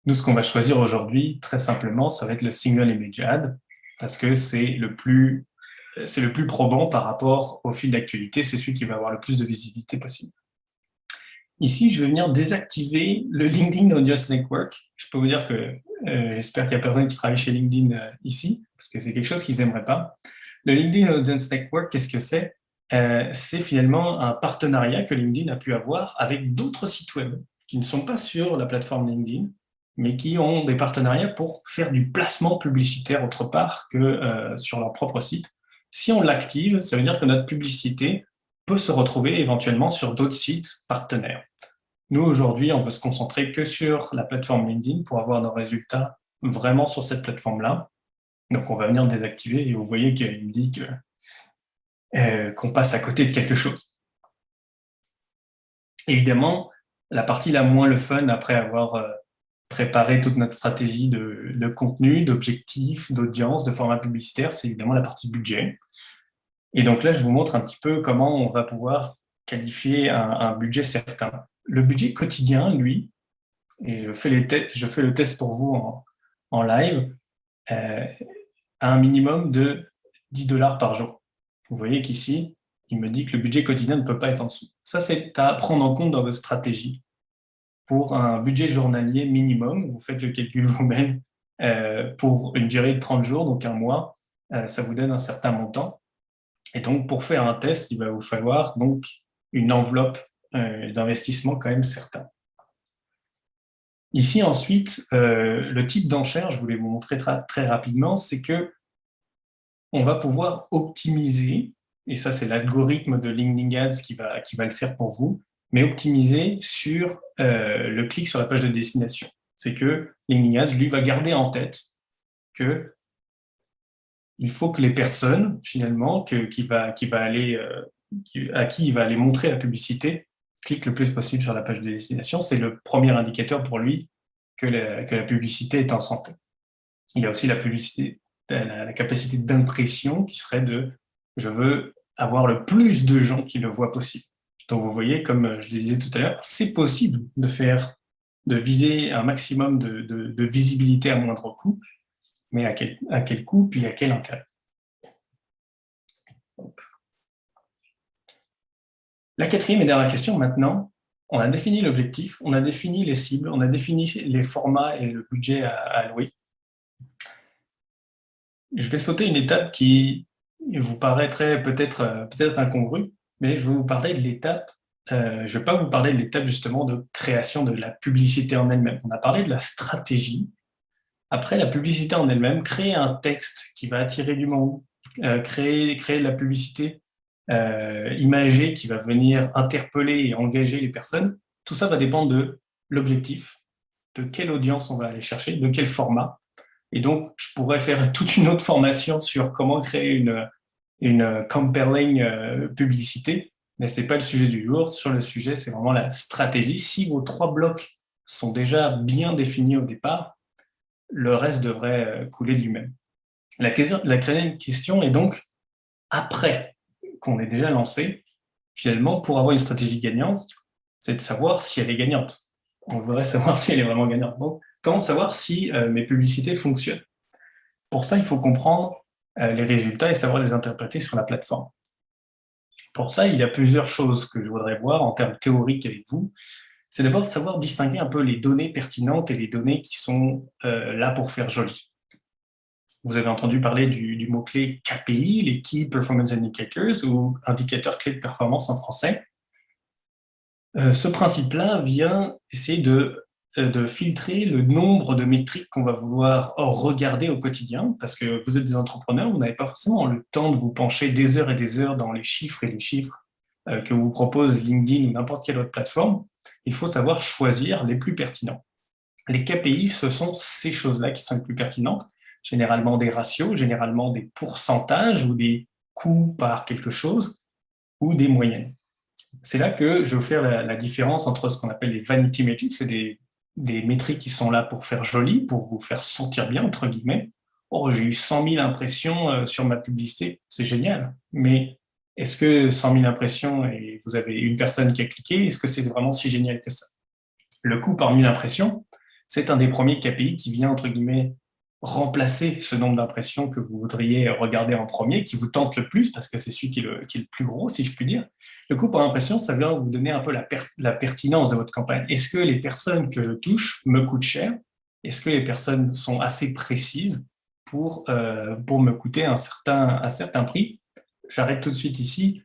Nous, ce qu'on va choisir aujourd'hui, très simplement, ça va être le single image ad, parce que c'est le plus probant par rapport au fil d'actualité, c'est celui qui va avoir le plus de visibilité possible. Ici, je vais venir désactiver le LinkedIn Audience Network. Je peux vous dire que j'espère qu'il n'y a personne qui travaille chez LinkedIn ici, parce que c'est quelque chose qu'ils n'aimeraient pas. Le LinkedIn Audience Network, qu'est-ce que c'est? C'est finalement un partenariat que LinkedIn a pu avoir avec d'autres sites web qui ne sont pas sur la plateforme LinkedIn, mais qui ont des partenariats pour faire du placement publicitaire autre part que sur leur propre site. Si on l'active, ça veut dire que notre publicité peut se retrouver éventuellement sur d'autres sites partenaires. Nous, aujourd'hui, on veut se concentrer que sur la plateforme LinkedIn pour avoir nos résultats vraiment sur cette plateforme-là. Donc, on va venir le désactiver et vous voyez qu'il me dit qu'on passe à côté de quelque chose. Évidemment, la partie la moins le fun après avoir préparé toute notre stratégie de contenu, d'objectifs, d'audience, de format publicitaire, c'est évidemment la partie budget. Et donc là, je vous montre un petit peu comment on va pouvoir qualifier un budget certain. Le budget quotidien, lui, et je fais le test pour vous en live, euh, à un minimum de 10 dollars par jour. Vous voyez qu'ici, il me dit que le budget quotidien ne peut pas être en dessous. Ça, c'est à prendre en compte dans votre stratégie. Pour un budget journalier minimum, vous faites le calcul vous-même, pour une durée de 30 jours, donc un mois, ça vous donne un certain montant. Et donc, pour faire un test, il va vous falloir donc une enveloppe d'investissement quand même certain. Ici, ensuite, le type d'enchère, je voulais vous montrer très rapidement, c'est que on va pouvoir optimiser, et ça, c'est l'algorithme de LinkedIn Ads qui va le faire pour vous, mais optimiser sur le clic sur la page de destination. C'est que LinkedIn Ads, lui, va garder en tête que il faut que les personnes, finalement, à qui il va aller montrer la publicité, cliquent le plus possible sur la page de destination. C'est le premier indicateur pour lui que la publicité est en santé. Il y a aussi la publicité, la capacité d'impression qui serait de je veux avoir le plus de gens qui le voient possible. Donc vous voyez, comme je le disais tout à l'heure, c'est possible de viser un maximum de visibilité à moindre coût, mais à quel coût, puis à quel intérêt. La quatrième et dernière question maintenant, on a défini l'objectif, on a défini les cibles, on a défini les formats et le budget à allouer. Je vais sauter une étape qui vous paraîtrait peut-être incongrue, mais je vais vous parler de l'étape, je ne vais pas vous parler de l'étape justement de création de la publicité en elle-même. On a parlé de la stratégie. Après, la publicité en elle-même, créer un texte qui va attirer du monde, créer de la publicité imagée qui va venir interpeller et engager les personnes, tout ça va dépendre de l'objectif, de quelle audience on va aller chercher, de quel format. Et donc, je pourrais faire toute une autre formation sur comment créer une compelling publicité, mais ce n'est pas le sujet du jour. Sur le sujet, c'est vraiment la stratégie. Si vos 3 blocs sont déjà bien définis au départ, le reste devrait couler de lui-même. La question est donc, après qu'on ait déjà lancé, finalement, pour avoir une stratégie gagnante, c'est de savoir si elle est gagnante. On voudrait savoir si elle est vraiment gagnante. Donc, comment savoir si mes publicités fonctionnent? Pour ça, il faut comprendre les résultats et savoir les interpréter sur la plateforme. Pour ça, il y a plusieurs choses que je voudrais voir en termes théoriques avec vous. C'est d'abord de savoir distinguer un peu les données pertinentes et les données qui sont là pour faire joli. Vous avez entendu parler du mot-clé KPI, les Key Performance Indicators, ou indicateurs clés de performance en français. Ce principe-là vient essayer de filtrer le nombre de métriques qu'on va vouloir regarder au quotidien, parce que vous êtes des entrepreneurs, vous n'avez pas forcément le temps de vous pencher des heures et des heures dans les chiffres et les chiffres que vous propose LinkedIn ou n'importe quelle autre plateforme. Il faut savoir choisir les plus pertinents. Les KPI, ce sont ces choses-là qui sont les plus pertinentes, généralement des ratios, généralement des pourcentages ou des coûts par quelque chose, ou des moyennes. C'est là que je vais vous faire la différence entre ce qu'on appelle les vanity metrics, c'est des métriques qui sont là pour faire joli, pour vous faire sentir bien, entre guillemets. Oh, j'ai eu 100 000 impressions sur ma publicité, c'est génial. Mais est-ce que 100 000 impressions et vous avez une personne qui a cliqué, est-ce que c'est vraiment si génial que ça? Le coût par 1000 impressions, c'est un des premiers KPI qui vient, entre guillemets, remplacer ce nombre d'impressions que vous voudriez regarder en premier, qui vous tente le plus, parce que c'est celui qui est le plus gros, si je puis dire. Le coût par impression, ça vient vous donner un peu la pertinence de votre campagne. Est-ce que les personnes que je touche me coûtent cher? Est-ce que les personnes sont assez précises pour me coûter un certain prix? J'arrête tout de suite ici.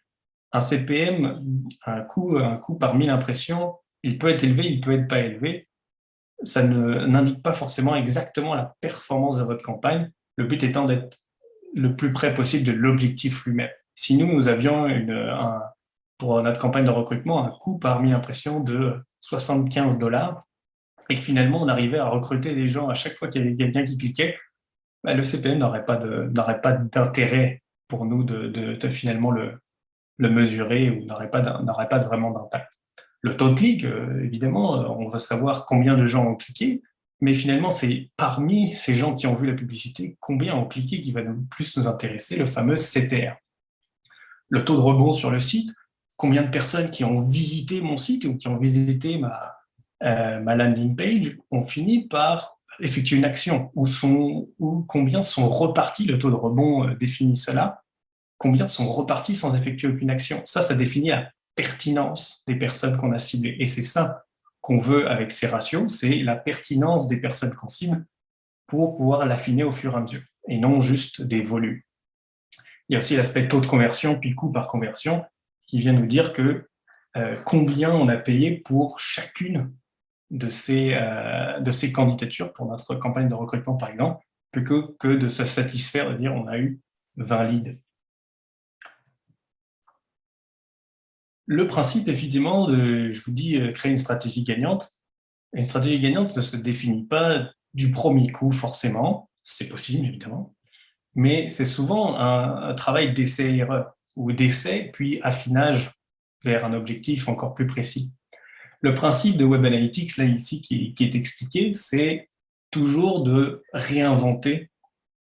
Un CPM, un coût par 1000 impressions, il peut être élevé, il peut être pas élevé. Ça n'indique pas forcément exactement la performance de votre campagne, le but étant d'être le plus près possible de l'objectif lui-même. Si nous avions pour notre campagne de recrutement un coût par 1000 impressions de 75 dollars et que finalement on arrivait à recruter des gens à chaque fois qu'il y avait quelqu'un qui cliquait, le CPM n'aurait pas d'intérêt pour nous de finalement le mesurer ou n'aurait pas vraiment d'impact. Le taux de clic, évidemment, on veut savoir combien de gens ont cliqué, mais finalement, c'est parmi ces gens qui ont vu la publicité, combien ont cliqué qui va le plus nous intéresser, le fameux CTR. le taux de rebond sur le site, combien de personnes qui ont visité mon site ou qui ont visité ma landing page ont fini par effectuer une action, ou combien sont repartis, le taux de rebond définit cela, combien sont repartis sans effectuer aucune action. Ça définit la pertinence des personnes qu'on a ciblées. Et c'est ça qu'on veut avec ces ratios, c'est la pertinence des personnes qu'on cible pour pouvoir l'affiner au fur et à mesure, et non juste des volumes. Il y a aussi l'aspect taux de conversion, puis coût par conversion, qui vient nous dire que combien on a payé pour chacune de ces candidatures pour notre campagne de recrutement, par exemple, plutôt que de se satisfaire de dire on a eu 20 leads. Le principe, effectivement, je vous dis, créer une stratégie gagnante. Une stratégie gagnante ne se définit pas du premier coup, forcément. C'est possible, évidemment. Mais c'est souvent un travail d'essai-erreur, ou d'essai, puis affinage vers un objectif encore plus précis. Le principe de Web Analytics, là, ici, qui est expliqué, c'est toujours de réinventer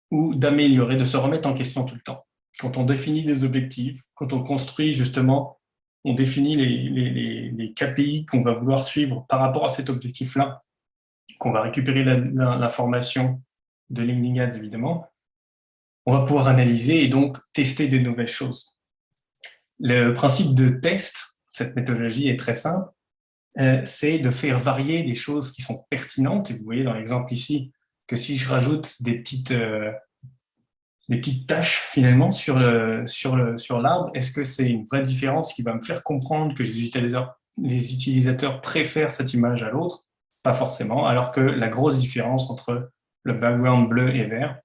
ou d'améliorer, de se remettre en question tout le temps. Quand on définit des objectifs, quand on construit justement, on définit les KPI qu'on va vouloir suivre par rapport à cet objectif-là, qu'on va récupérer l'information de LinkedIn Ads, évidemment, on va pouvoir analyser et donc tester de nouvelles choses. Le principe de test, cette méthodologie est très simple, c'est de faire varier des choses qui sont pertinentes. Et vous voyez dans l'exemple ici que si je rajoute des petites tâches finalement sur l'arbre, est-ce que c'est une vraie différence qui va me faire comprendre que les utilisateurs préfèrent cette image à l'autre? Pas forcément, alors que la grosse différence entre le background bleu et vert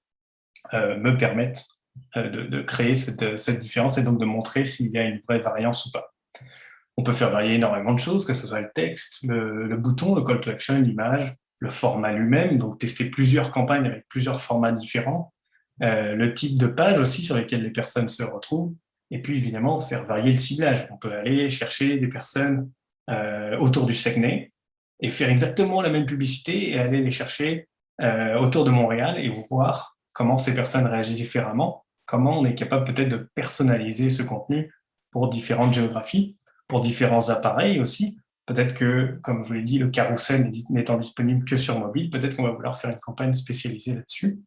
me permettent de créer cette différence et donc de montrer s'il y a une vraie variance ou pas. On peut faire varier énormément de choses, que ce soit le texte, le bouton, le call to action, l'image, le format lui-même, donc tester plusieurs campagnes avec plusieurs formats différents, le type de page aussi sur lesquelles les personnes se retrouvent, et puis évidemment faire varier le ciblage. On peut aller chercher des personnes autour du Saguenay et faire exactement la même publicité et aller les chercher autour de Montréal et voir comment ces personnes réagissent différemment, comment on est capable peut-être de personnaliser ce contenu pour différentes géographies, pour différents appareils aussi. Peut-être que, comme je vous l'ai dit, le carrousel n'étant disponible que sur mobile, peut-être qu'on va vouloir faire une campagne spécialisée là-dessus.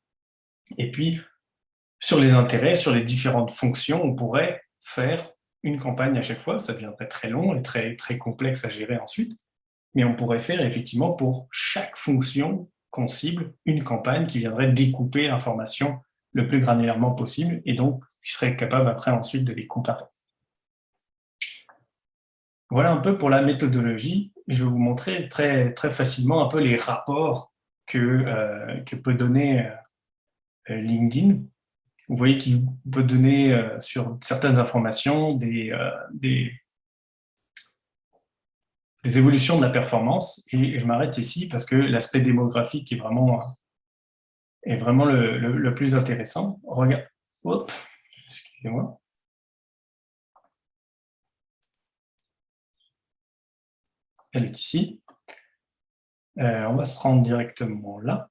Et puis, sur les intérêts, sur les différentes fonctions, on pourrait faire une campagne à chaque fois. Ça deviendrait très long et très, très complexe à gérer ensuite. Mais on pourrait faire effectivement pour chaque fonction qu'on cible une campagne qui viendrait découper l'information le plus granulairement possible et donc qui serait capable après ensuite de les comparer. Voilà un peu pour la méthodologie. Je vais vous montrer très, très facilement un peu les rapports que peut donner LinkedIn. Vous voyez qu'il peut donner sur certaines informations des évolutions de la performance. Et je m'arrête ici parce que l'aspect démographique est vraiment le plus intéressant. Regarde. Hop, excusez-moi. Elle est ici. On va se rendre directement là.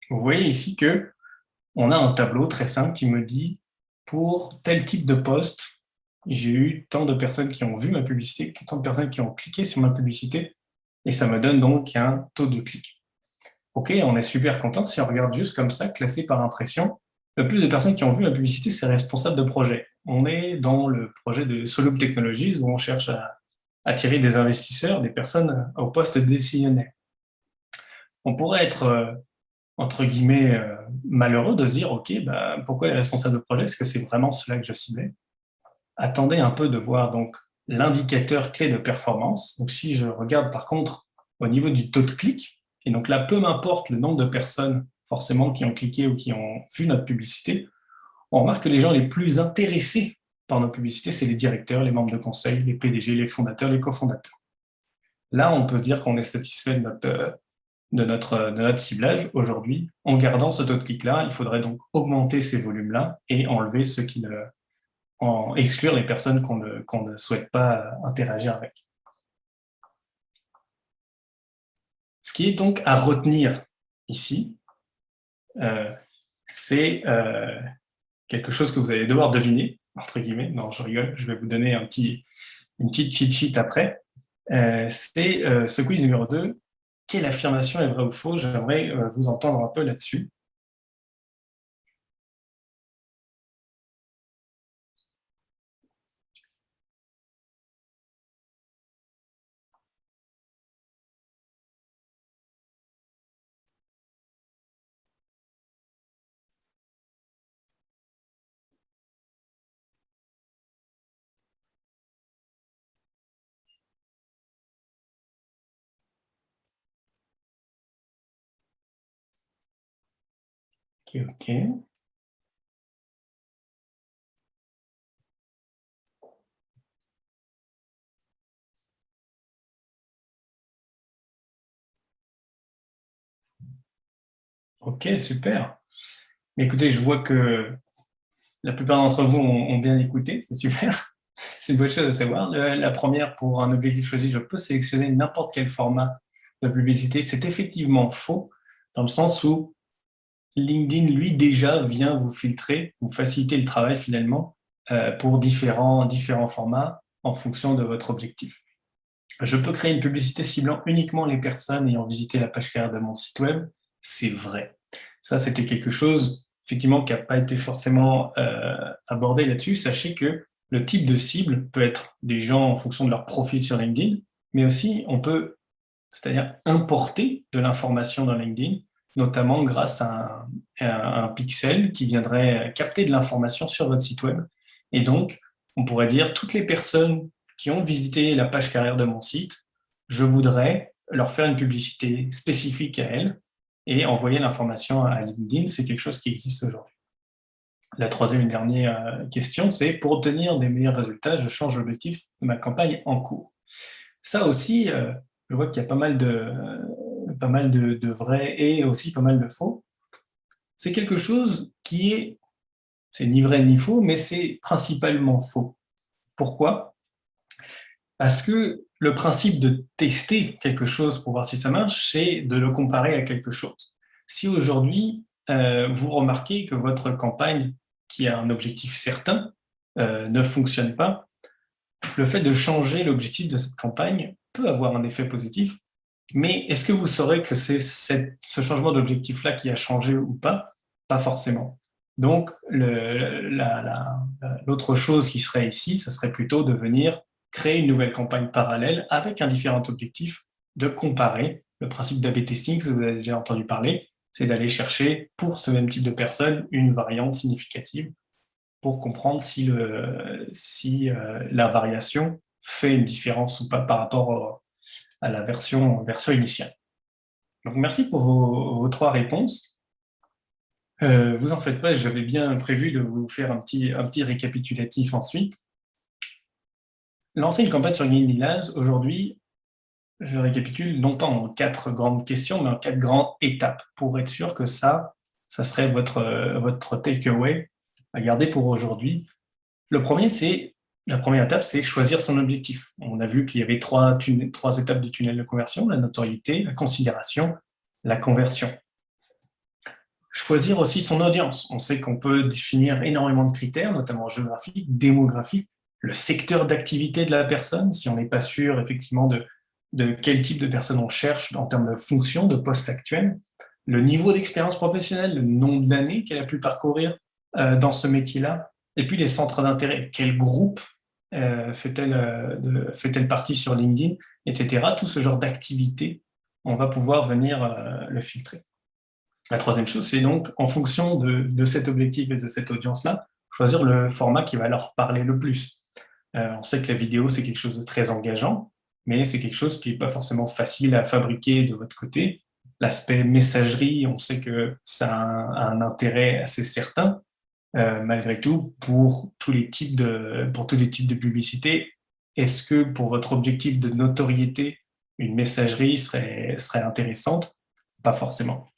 Vous voyez ici que on a un tableau très simple qui me dit pour tel type de poste, j'ai eu tant de personnes qui ont vu ma publicité, tant de personnes qui ont cliqué sur ma publicité, et ça me donne donc un taux de clic. Ok, on est super content. Si on regarde juste comme ça, classé par impression, le plus de personnes qui ont vu ma publicité, c'est responsable de projet. On est dans le projet de Soloop Technologies où on cherche à attirer des investisseurs, des personnes au poste décisionnaire. On pourrait être entre guillemets, malheureux de se dire, OK, pourquoi les responsables de projet? Est-ce que c'est vraiment cela que je ciblais? Attendez un peu de voir donc l'indicateur clé de performance. Donc, si je regarde par contre au niveau du taux de clic, et donc là, peu m'importe le nombre de personnes forcément qui ont cliqué ou qui ont vu notre publicité, on remarque que les gens les plus intéressés par nos publicités, c'est les directeurs, les membres de conseil, les PDG, les fondateurs, les cofondateurs. Là, on peut dire qu'on est satisfait de notre ciblage aujourd'hui. En gardant ce taux de clic-là, il faudrait donc augmenter ces volumes-là et enlever ceux qui exclure les personnes qu'on ne souhaite pas interagir avec. Ce qui est donc à retenir ici, c'est quelque chose que vous allez devoir deviner. entre guillemets, non, je rigole, je vais vous donner une petite cheat sheet après. C'est ce quiz numéro 2. Quelle affirmation est vraie ou fausse? J'aimerais vous entendre un peu là-dessus. Ok, ok. Ok, super. Mais écoutez, je vois que la plupart d'entre vous ont bien écouté, c'est super. C'est une bonne chose à savoir. La première, pour un objectif choisi, je peux sélectionner n'importe quel format de publicité. C'est effectivement faux, dans le sens où LinkedIn, lui, déjà vient vous filtrer, vous faciliter le travail finalement pour différents formats en fonction de votre objectif. Je peux créer une publicité ciblant uniquement les personnes ayant visité la page carrière de mon site web. C'est vrai. Ça, c'était quelque chose, effectivement, qui n'a pas été forcément abordé là-dessus. Sachez que le type de cible peut être des gens en fonction de leur profil sur LinkedIn, mais aussi on peut, c'est-à-dire importer de l'information dans LinkedIn, notamment grâce à un pixel qui viendrait capter de l'information sur votre site web. Et donc, on pourrait dire toutes les personnes qui ont visité la page carrière de mon site, je voudrais leur faire une publicité spécifique à elles et envoyer l'information à LinkedIn. C'est quelque chose qui existe aujourd'hui. La troisième et dernière question, c'est pour obtenir des meilleurs résultats, je change l'objectif de ma campagne en cours. Ça aussi, je vois qu'il y a pas mal de vrais et aussi pas mal de faux. C'est quelque chose qui c'est ni vrai ni faux, mais c'est principalement faux. Pourquoi? Parce que le principe de tester quelque chose pour voir si ça marche, c'est de le comparer à quelque chose. Si aujourd'hui, vous remarquez que votre campagne, qui a un objectif certain, ne fonctionne pas, le fait de changer l'objectif de cette campagne peut avoir un effet positif, mais est-ce que vous saurez que c'est ce changement d'objectif-là qui a changé ou pas? Pas forcément. Donc, l'autre chose qui serait ici, ça serait plutôt de venir créer une nouvelle campagne parallèle avec un différent objectif, de comparer. Le principe d'A/B testing, si vous avez déjà entendu parler, c'est d'aller chercher pour ce même type de personnes une variante significative pour comprendre si la variation fait une différence ou pas par rapport à la version initiale. Donc, merci pour vos trois réponses. Vous en faites pas, j'avais bien prévu de vous faire un petit récapitulatif ensuite. Lancer une campagne sur LinkedIn Ads, aujourd'hui, je récapitule non pas en 4 grandes questions, mais en 4 grandes étapes pour être sûr que ça serait votre takeaway à garder pour aujourd'hui. La première étape, c'est choisir son objectif. On a vu qu'il y avait trois étapes de tunnel de conversion, la notoriété, la considération, la conversion. Choisir aussi son audience. On sait qu'on peut définir énormément de critères, notamment géographiques, démographiques, le secteur d'activité de la personne, si on n'est pas sûr effectivement de quel type de personne on cherche en termes de fonction, de poste actuel, le niveau d'expérience professionnelle, le nombre d'années qu'elle a pu parcourir dans ce métier-là, et puis les centres d'intérêt. Quel groupe fait-elle partie sur LinkedIn, etc. Tout ce genre d'activité, on va pouvoir venir le filtrer. La troisième chose, c'est donc, en fonction de cet objectif et de cette audience-là, choisir le format qui va leur parler le plus. On sait que la vidéo, c'est quelque chose de très engageant, mais c'est quelque chose qui n'est pas forcément facile à fabriquer de votre côté. L'aspect messagerie, on sait que ça a un intérêt assez certain, malgré tout, pour tous les types de publicité. Est-ce que pour votre objectif de notoriété, une messagerie serait intéressante? Pas forcément.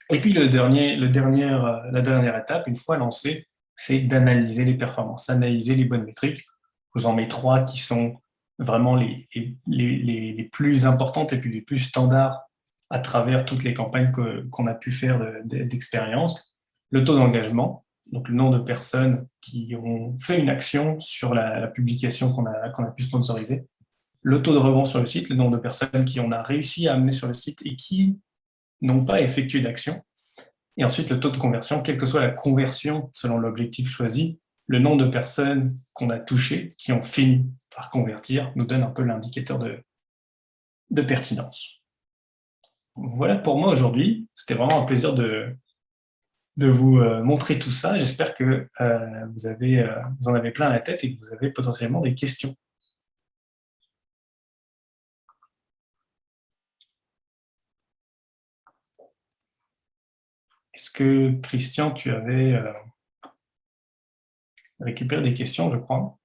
Et puis la dernière étape, une fois lancé, c'est d'analyser les performances, analyser les bonnes métriques. Je vous en mets 3 qui sont vraiment les plus importantes et puis les plus standards à travers toutes les campagnes qu'on a pu faire d'expérience. Le taux d'engagement, donc le nombre de personnes qui ont fait une action sur la publication qu'on a pu sponsoriser, le taux de rebond sur le site, le nombre de personnes qui on a réussi à amener sur le site et qui n'ont pas effectué d'action, et ensuite le taux de conversion, quelle que soit la conversion selon l'objectif choisi, le nombre de personnes qu'on a touchées, qui ont fini par convertir, nous donne un peu l'indicateur de pertinence. Voilà pour moi aujourd'hui. C'était vraiment un plaisir de vous montrer tout ça. J'espère que vous en avez plein la tête et que vous avez potentiellement des questions. Est-ce que, Christian, tu avais récupéré des questions, je crois?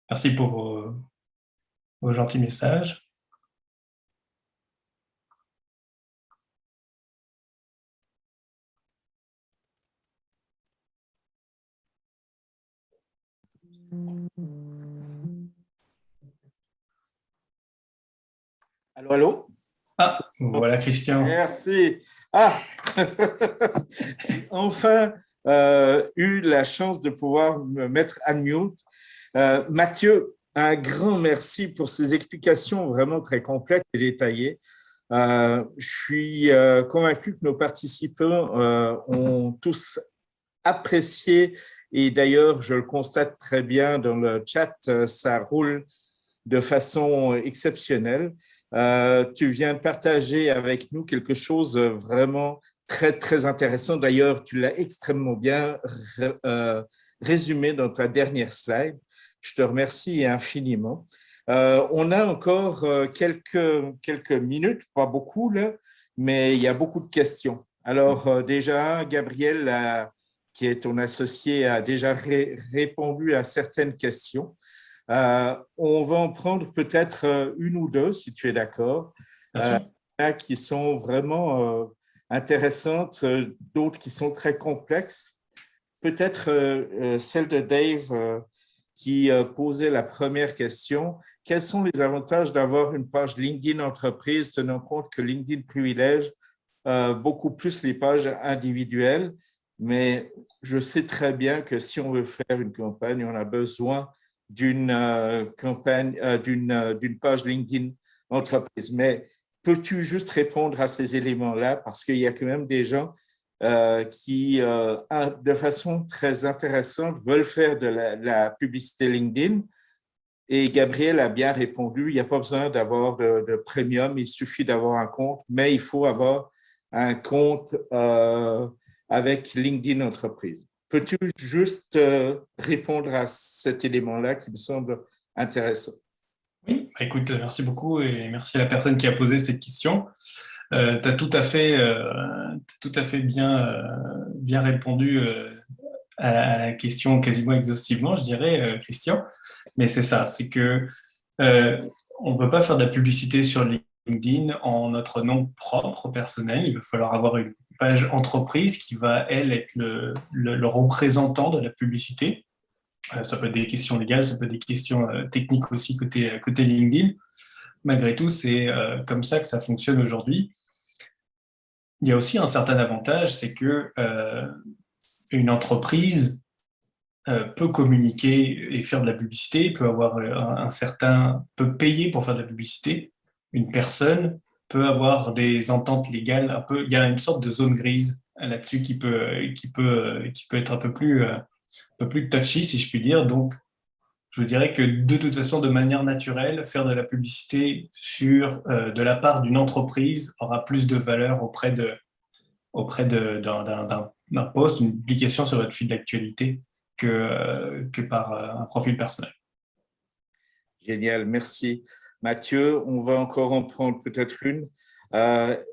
Merci pour vos gentils messages. Allô, allô? Ah, voilà, Christian. Merci. Ah, j'ai enfin eu la chance de pouvoir me mettre à mute. Mathieu, un grand merci pour ces explications vraiment très complètes et détaillées. Je suis convaincu que nos participants ont tous apprécié et d'ailleurs, je le constate très bien dans le chat, ça roule de façon exceptionnelle. Tu viens de partager avec nous quelque chose vraiment très, très intéressant. D'ailleurs, tu l'as extrêmement bien résumé dans ta dernière slide. Je te remercie infiniment. On a encore quelques minutes, pas beaucoup, là, mais il y a beaucoup de questions. Alors, déjà, Gabriel, qui est ton associé, a déjà répondu à certaines questions. On va en prendre peut-être une ou deux, si tu es d'accord, qui sont vraiment intéressantes, d'autres qui sont très complexes. Peut-être celle de Dave qui posait la première question. Quels sont les avantages d'avoir une page LinkedIn entreprise, tenant compte que LinkedIn privilège beaucoup plus les pages individuelles, mais je sais très bien que si on veut faire une campagne, on a besoin d'une campagne, d'une page LinkedIn entreprise. Mais peux-tu juste répondre à ces éléments-là parce qu'il y a quand même des gens qui, de façon très intéressante, veulent faire de la publicité LinkedIn. Et Gabriel a bien répondu, il n'y a pas besoin d'avoir de premium, il suffit d'avoir un compte, mais il faut avoir un compte avec LinkedIn Entreprise. Peux-tu juste répondre à cet élément-là qui me semble intéressant? Oui, écoute, merci beaucoup et merci à la personne qui a posé cette question. Tu as tout à fait bien répondu à la question quasiment exhaustivement, je dirais, Christian. Mais c'est ça, c'est que on ne peut pas faire de la publicité sur LinkedIn en notre nom propre personnel. Il va falloir avoir une page entreprise qui va, elle, être le représentant de la publicité. Ça peut être des questions légales, ça peut être des questions techniques aussi côté LinkedIn. Malgré tout, c'est comme ça que ça fonctionne aujourd'hui. Il y a aussi un certain avantage, c'est que une entreprise peut communiquer et faire de la publicité, peut avoir peut payer pour faire de la publicité. Une personne peut avoir des ententes légales un peu. Il y a une sorte de zone grise là-dessus qui peut être un peu plus touchy, si je puis dire. Donc, je dirais que de toute façon, de manière naturelle, faire de la publicité de la part d'une entreprise aura plus de valeur d'un post, une publication sur votre fil d'actualité que par un profil personnel. Génial, merci. Mathieu, on va encore en prendre peut-être une.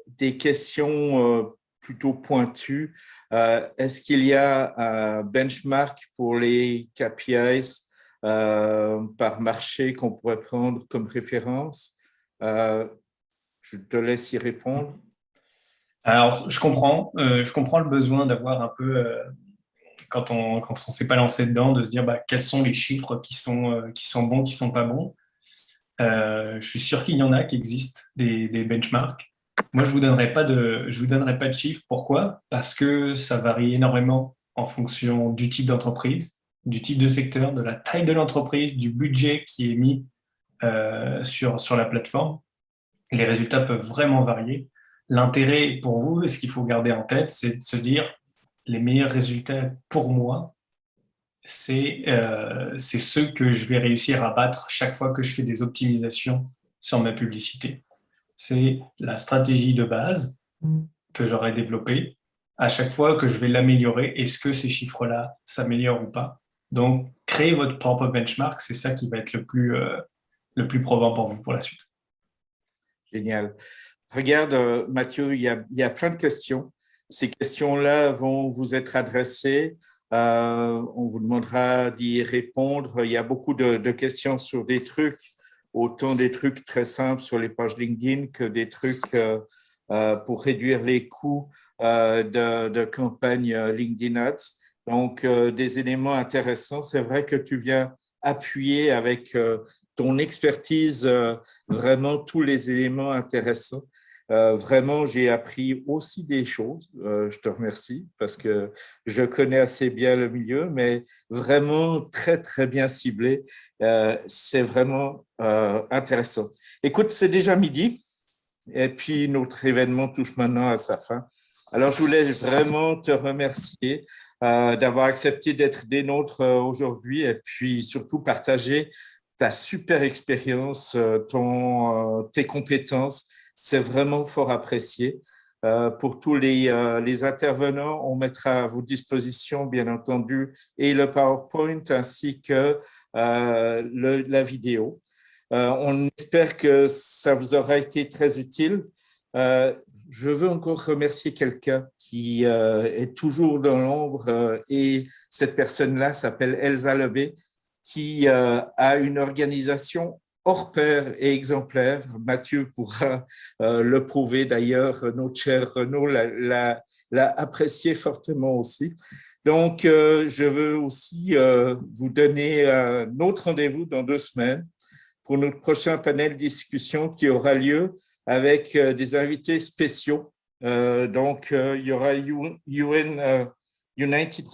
Des questions plutôt pointues. Est-ce qu'il y a un benchmark pour les KPIs par marché qu'on pourrait prendre comme référence? Je te laisse y répondre. Alors, je comprends le besoin d'avoir un peu, quand on s'est pas lancé dedans, de se dire bah, quels sont les chiffres qui sont bons, qui sont pas bons. Je suis sûr qu'il y en a qui existent, des benchmarks. Moi, je vous donnerai pas de chiffres. Pourquoi? Parce que ça varie énormément en fonction du type d'entreprise, du type de secteur, de la taille de l'entreprise, du budget qui est mis sur la plateforme. Les résultats peuvent vraiment varier. L'intérêt pour vous, et ce qu'il faut garder en tête, c'est de se dire les meilleurs résultats pour moi, c'est ceux que je vais réussir à battre chaque fois que je fais des optimisations sur ma publicité. C'est la stratégie de base que j'aurai développée. À chaque fois que je vais l'améliorer, est-ce que ces chiffres-là s'améliorent ou pas? Donc, créer votre propre benchmark, c'est ça qui va être le plus probant pour vous pour la suite. Génial. Regarde, Mathieu, il y a plein de questions. Ces questions-là vont vous être adressées. On vous demandera d'y répondre. Il y a beaucoup de questions sur des trucs, autant des trucs très simples sur les pages LinkedIn que des trucs pour réduire les coûts de campagne LinkedIn Ads. Donc, des éléments intéressants. C'est vrai que tu viens appuyer avec ton expertise vraiment tous les éléments intéressants. Vraiment, j'ai appris aussi des choses. Je te remercie parce que je connais assez bien le milieu, mais vraiment très, très bien ciblé. C'est vraiment intéressant. Écoute, c'est déjà midi et puis notre événement touche maintenant à sa fin. Alors, je voulais vraiment te remercier d'avoir accepté d'être des nôtres aujourd'hui et puis surtout partager ta super expérience, tes compétences. C'est vraiment fort apprécié. Pour tous les intervenants, on mettra à vos dispositions, bien entendu, et le PowerPoint ainsi que la vidéo. On espère que ça vous aura été très utile. Je veux encore remercier quelqu'un qui est toujours dans l'ombre et cette personne-là s'appelle Elsa Lebé, qui a une organisation hors pair et exemplaire. Mathieu pourra le prouver. D'ailleurs, notre cher Renaud l'a apprécié fortement aussi. Donc, je veux aussi vous donner un autre rendez-vous dans 2 semaines pour notre prochain panel discussion qui aura lieu avec des invités spéciaux. Donc, il y aura United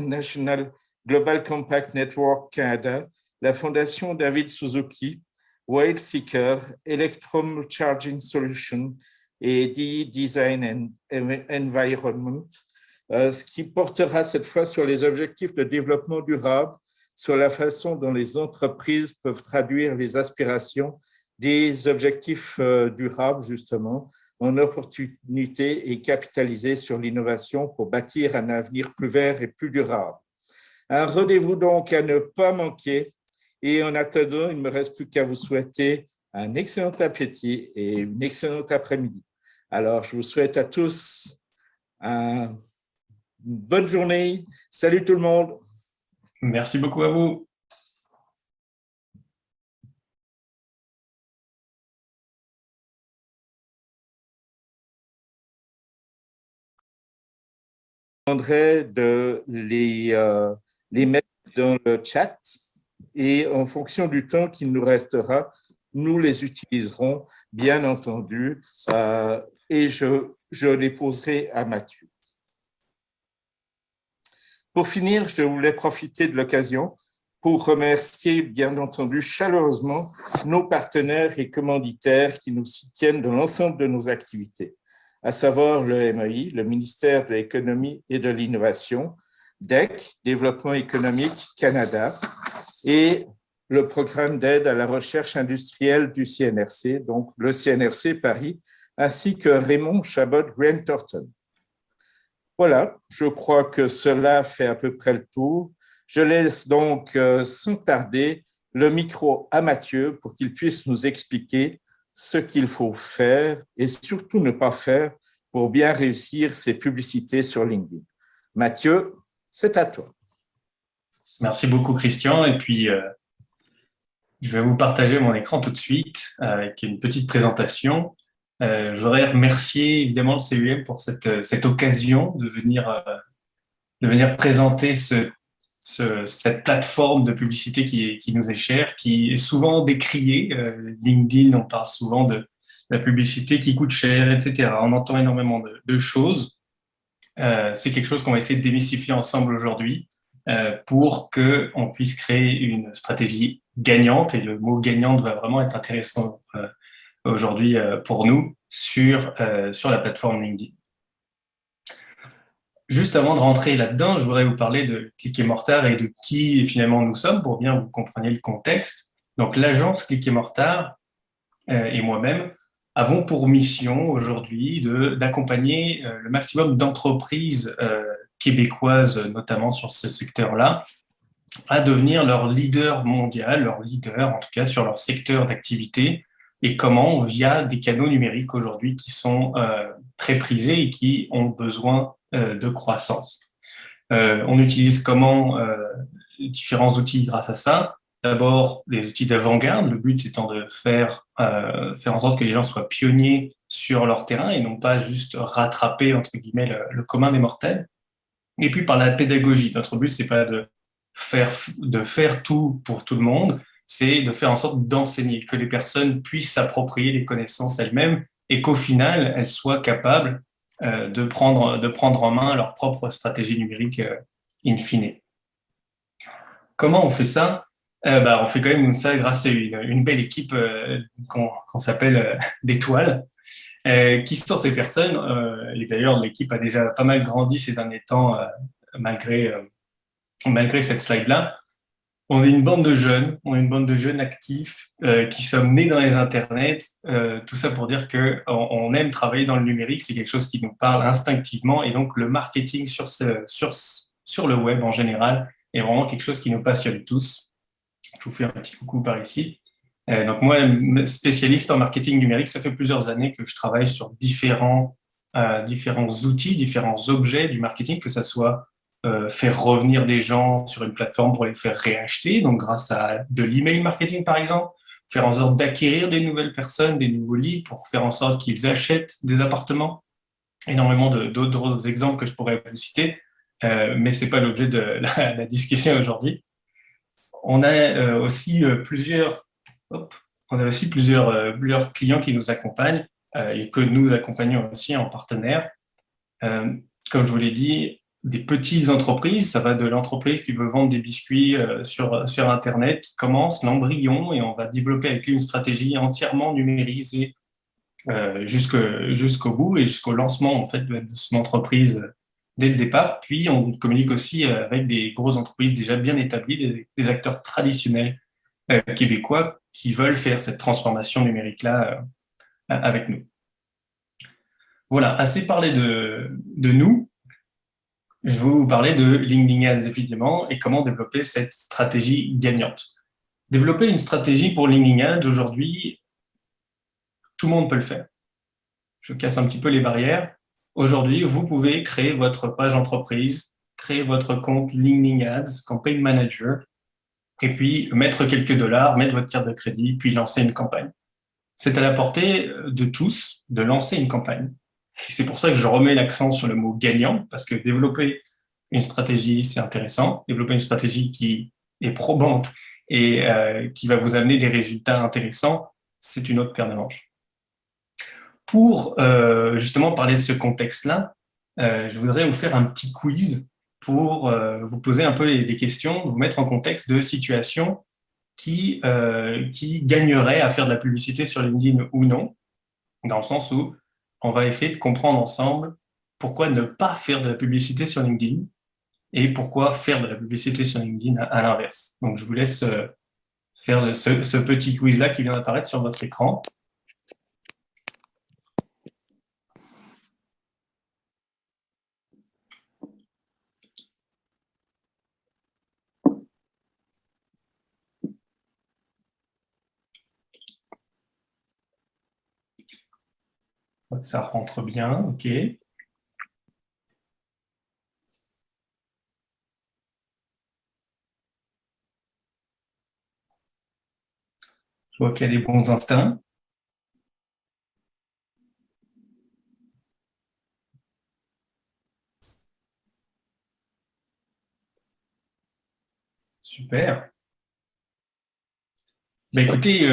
National Global Compact Network Canada, la Fondation David Suzuki, Whale Seeker, Electrum Charging Solution et DE Design and Environment, ce qui portera cette fois sur les objectifs de développement durable, sur la façon dont les entreprises peuvent traduire les aspirations des objectifs durables, justement, en opportunités et capitaliser sur l'innovation pour bâtir un avenir plus vert et plus durable. Un rendez-vous donc à ne pas manquer. Et en attendant, il ne me reste plus qu'à vous souhaiter un excellent appétit et une excellente après-midi. Alors, je vous souhaite à tous une bonne journée. Salut tout le monde. Merci beaucoup à vous. Je demanderai de les mettre dans le chat et en fonction du temps qu'il nous restera, nous les utiliserons, bien entendu, et je les poserai à Mathieu. Pour finir, je voulais profiter de l'occasion pour remercier, bien entendu, chaleureusement nos partenaires et commanditaires qui nous soutiennent dans l'ensemble de nos activités, à savoir le MEI, le ministère de l'Économie et de l'Innovation, DEC, Développement économique Canada, et le programme d'aide à la recherche industrielle du CNRC, donc le CNRC Paris, ainsi que Raymond Chabot Grant Thornton. Voilà, je crois que cela fait à peu près le tour. Je laisse donc sans tarder le micro à Mathieu pour qu'il puisse nous expliquer ce qu'il faut faire et surtout ne pas faire pour bien réussir ses publicités sur LinkedIn. Mathieu, c'est à toi. Merci beaucoup, Christian. Et puis, je vais vous partager mon écran tout de suite avec une petite présentation. Je voudrais remercier évidemment le CUM pour cette occasion de venir présenter cette plateforme de publicité qui nous est chère, qui est souvent décriée. LinkedIn, on parle souvent de la publicité qui coûte cher, etc. On entend énormément de choses. C'est quelque chose qu'on va essayer de démystifier ensemble aujourd'hui pour qu'on puisse créer une stratégie gagnante. Et le mot gagnante va vraiment être intéressant aujourd'hui pour nous sur la plateforme LinkedIn. Juste avant de rentrer là-dedans, je voudrais vous parler de Click et Mortar et de qui finalement nous sommes pour bien vous compreniez le contexte. Donc l'agence Click et Mortar et moi-même avons pour mission aujourd'hui d'accompagner le maximum d'entreprises québécoises, notamment sur ce secteur-là, à devenir leur leader mondial, leur leader en tout cas sur leur secteur d'activité, et comment via des canaux numériques aujourd'hui qui sont très prisés et qui ont besoin de croissance. On utilise comment différents outils grâce à ça. D'abord, des outils d'avant-garde, le but étant de faire en sorte que les gens soient pionniers sur leur terrain et non pas juste rattraper, entre guillemets, le commun des mortels. Et puis par la pédagogie. Notre but, c'est pas de faire tout pour tout le monde, c'est de faire en sorte d'enseigner, que les personnes puissent s'approprier les connaissances elles-mêmes et qu'au final, elles soient capables de prendre en main leur propre stratégie numérique in fine. Comment on fait ça? On fait quand même ça grâce à une belle équipe qu'on s'appelle d'étoiles. Qui sont ces personnes? Et d'ailleurs, l'équipe a déjà pas mal grandi ces derniers temps, malgré cette slide-là. On est une bande de jeunes, on est une bande de jeunes actifs qui sommes nés dans les internets. Tout ça pour dire que on aime travailler dans le numérique, c'est quelque chose qui nous parle instinctivement, et donc le marketing sur le web en général est vraiment quelque chose qui nous passionne tous. Je vous fais un petit coucou par ici. Donc moi, spécialiste en marketing numérique, ça fait plusieurs années que je travaille sur différents outils, différents objets du marketing, que ce soit faire revenir des gens sur une plateforme pour les faire réacheter, donc grâce à de l'email marketing par exemple, faire en sorte d'acquérir des nouvelles personnes, des nouveaux leads pour faire en sorte qu'ils achètent des appartements. Énormément d'autres exemples que je pourrais vous citer, mais ce n'est pas l'objet de la discussion aujourd'hui. On a aussi plusieurs clients qui nous accompagnent et que nous accompagnons aussi en partenaire. Comme je vous l'ai dit, des petites entreprises, ça va de l'entreprise qui veut vendre des biscuits sur Internet, qui commence l'embryon, et on va développer avec lui une stratégie entièrement numérisée jusqu'au bout et jusqu'au lancement en fait de son entreprise dès le départ. Puis on communique aussi avec des grosses entreprises déjà bien établies, des acteurs traditionnels québécois qui veulent faire cette transformation numérique-là avec nous. Voilà, assez parlé de nous. Je vais vous parler de LinkedIn Ads, évidemment, et comment développer cette stratégie gagnante. Développer une stratégie pour LinkedIn Ads, aujourd'hui, tout le monde peut le faire. Je casse un petit peu les barrières. Aujourd'hui, vous pouvez créer votre page entreprise, créer votre compte LinkedIn Ads, Campaign Manager, et puis mettre quelques dollars, mettre votre carte de crédit, puis lancer une campagne. C'est à la portée de tous de lancer une campagne. Et c'est pour ça que je remets l'accent sur le mot gagnant, parce que développer une stratégie, c'est intéressant. Développer une stratégie qui est probante et qui va vous amener des résultats intéressants, c'est une autre paire de manches. Pour justement parler de ce contexte-là, je voudrais vous faire un petit quiz pour vous poser un peu les questions, vous mettre en contexte de situations qui gagneraient à faire de la publicité sur LinkedIn ou non, dans le sens où on va essayer de comprendre ensemble pourquoi ne pas faire de la publicité sur LinkedIn et pourquoi faire de la publicité sur LinkedIn à l'inverse. Donc, je vous laisse faire ce petit quiz-là qui vient d'apparaître sur votre écran. Ça rentre bien, OK. Je vois qu'il y a des bons instincts. Super. Ben écoutez,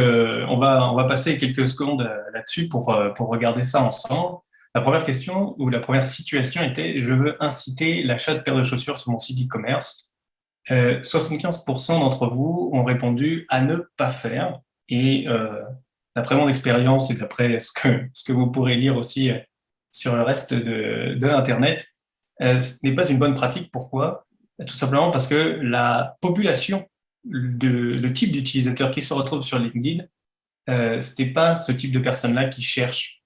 on va passer quelques secondes là-dessus pour regarder ça ensemble. La première question ou la première situation était: je veux inciter l'achat de paires de chaussures sur mon site e-commerce. 75% d'entre vous ont répondu à ne pas faire. Et d'après mon expérience et d'après ce que vous pourrez lire aussi sur le reste de l'Internet, ce n'est pas une bonne pratique. Pourquoi? Tout simplement parce que la population, le type d'utilisateur qui se retrouve sur LinkedIn, ce n'est pas ce type de personnes-là qui cherchent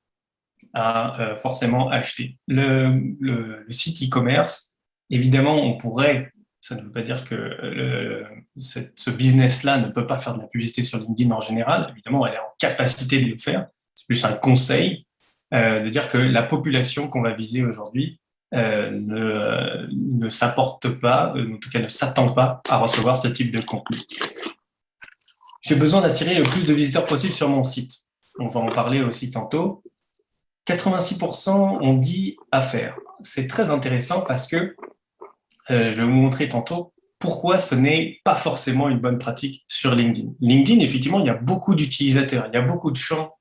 à forcément acheter. Le site e-commerce, évidemment, on pourrait, ça ne veut pas dire que ce business-là ne peut pas faire de la publicité sur LinkedIn en général. Évidemment, elle est en capacité de le faire. C'est plus un conseil de dire que la population qu'on va viser aujourd'hui ne s'apporte pas, en tout cas ne s'attend pas à recevoir ce type de contenu. J'ai besoin d'attirer le plus de visiteurs possible sur mon site. On va en parler aussi tantôt. 86% ont dit à faire. C'est très intéressant parce que je vais vous montrer tantôt pourquoi ce n'est pas forcément une bonne pratique sur LinkedIn. LinkedIn, effectivement, il y a beaucoup d'utilisateurs, il y a beaucoup de champs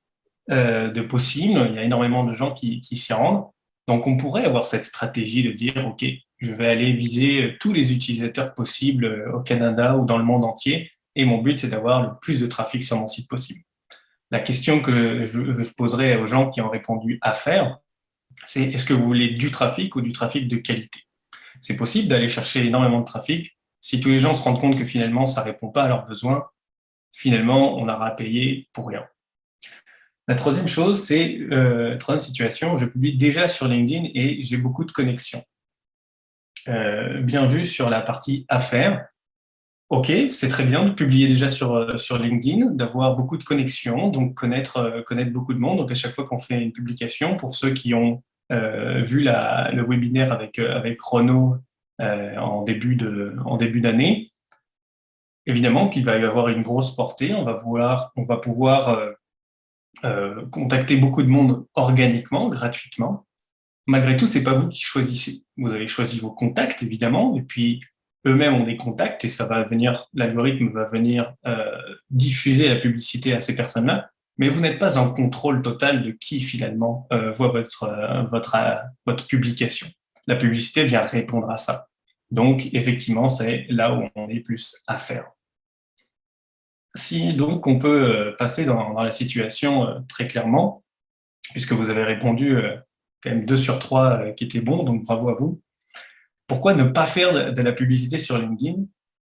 de possibles, il y a énormément de gens qui s'y rendent. Donc, on pourrait avoir cette stratégie de dire, OK, je vais aller viser tous les utilisateurs possibles au Canada ou dans le monde entier, et mon but, c'est d'avoir le plus de trafic sur mon site possible. La question que je poserai aux gens qui ont répondu à faire, c'est: est-ce que vous voulez du trafic ou du trafic de qualité? C'est possible d'aller chercher énormément de trafic. Si tous les gens se rendent compte que finalement, ça ne répond pas à leurs besoins, finalement, on aura à payer pour rien. La troisième chose, c'est troisième situation: je publie déjà sur LinkedIn et j'ai beaucoup de connexions. Bien vu sur la partie affaires. OK, c'est très bien de publier déjà sur LinkedIn, d'avoir beaucoup de connexions, donc connaître beaucoup de monde. Donc, à chaque fois qu'on fait une publication, pour ceux qui ont vu le webinaire avec Renaud en début d'année, évidemment qu'il va y avoir une grosse portée. On va pouvoir contacter beaucoup de monde organiquement, gratuitement. Malgré tout, c'est pas vous qui choisissez. Vous avez choisi vos contacts, évidemment, et puis eux-mêmes ont des contacts, et l'algorithme va venir diffuser la publicité à ces personnes-là, mais vous n'êtes pas en contrôle total de qui finalement voit votre publication. La publicité vient répondre à ça. Donc, effectivement, c'est là où on est plus à faire. Si donc on peut passer dans la situation très clairement, puisque vous avez répondu quand même 2 sur 3 qui étaient bons, donc bravo à vous. Pourquoi ne pas faire de la publicité sur LinkedIn?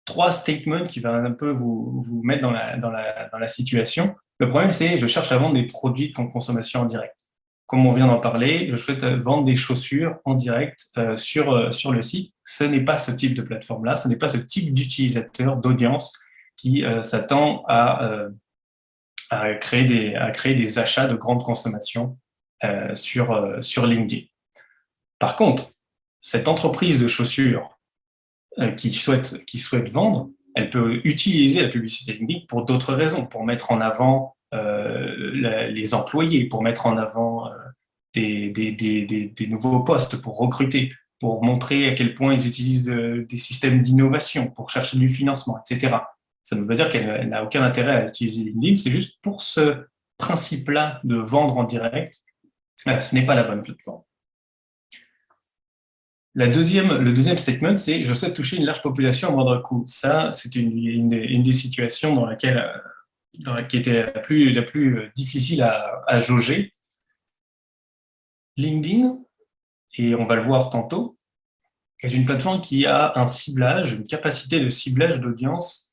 3 statements qui vont un peu vous mettre dans la situation. Le problème, c'est: je cherche à vendre des produits de consommation en direct. Comme on vient d'en parler, je souhaite vendre des chaussures en direct sur le site. Ce n'est pas ce type de plateforme-là, ce n'est pas ce type d'utilisateur, d'audience qui s'attend à créer des achats de grande consommation sur LinkedIn. Par contre, cette entreprise de chaussures qui souhaite vendre, elle peut utiliser la publicité LinkedIn pour d'autres raisons, pour mettre en avant les employés, pour mettre en avant des nouveaux postes, pour recruter, pour montrer à quel point ils utilisent des systèmes d'innovation, pour chercher du financement, etc. Ça ne veut pas dire qu'elle n'a aucun intérêt à utiliser LinkedIn, c'est juste pour ce principe-là de vendre en direct, ce n'est pas la bonne plateforme. Le deuxième statement, c'est: je souhaite toucher une large population à moindre coût. Ça, c'est une des situations qui était la plus difficile à jauger. LinkedIn, et on va le voir tantôt, est une plateforme qui a un ciblage, une capacité de ciblage d'audience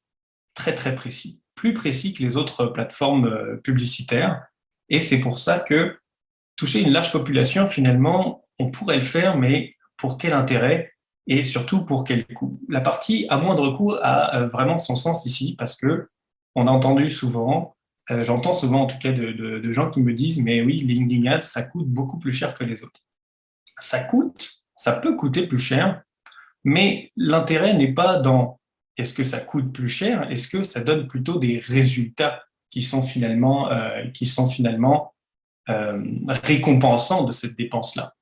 très très précis, plus précis que les autres plateformes publicitaires. Et c'est pour ça que toucher une large population, finalement, on pourrait le faire, mais pour quel intérêt et surtout pour quel coût? La partie à moindre coût a vraiment son sens ici, parce que on a entendu souvent, j'entends souvent en tout cas de gens qui me disent: mais oui, LinkedIn Ads, ça coûte beaucoup plus cher que les autres. Ça peut coûter plus cher, mais l'intérêt n'est pas dans est-ce que ça coûte plus cher, est-ce que ça donne plutôt des résultats qui sont finalement récompensants de cette dépense-là.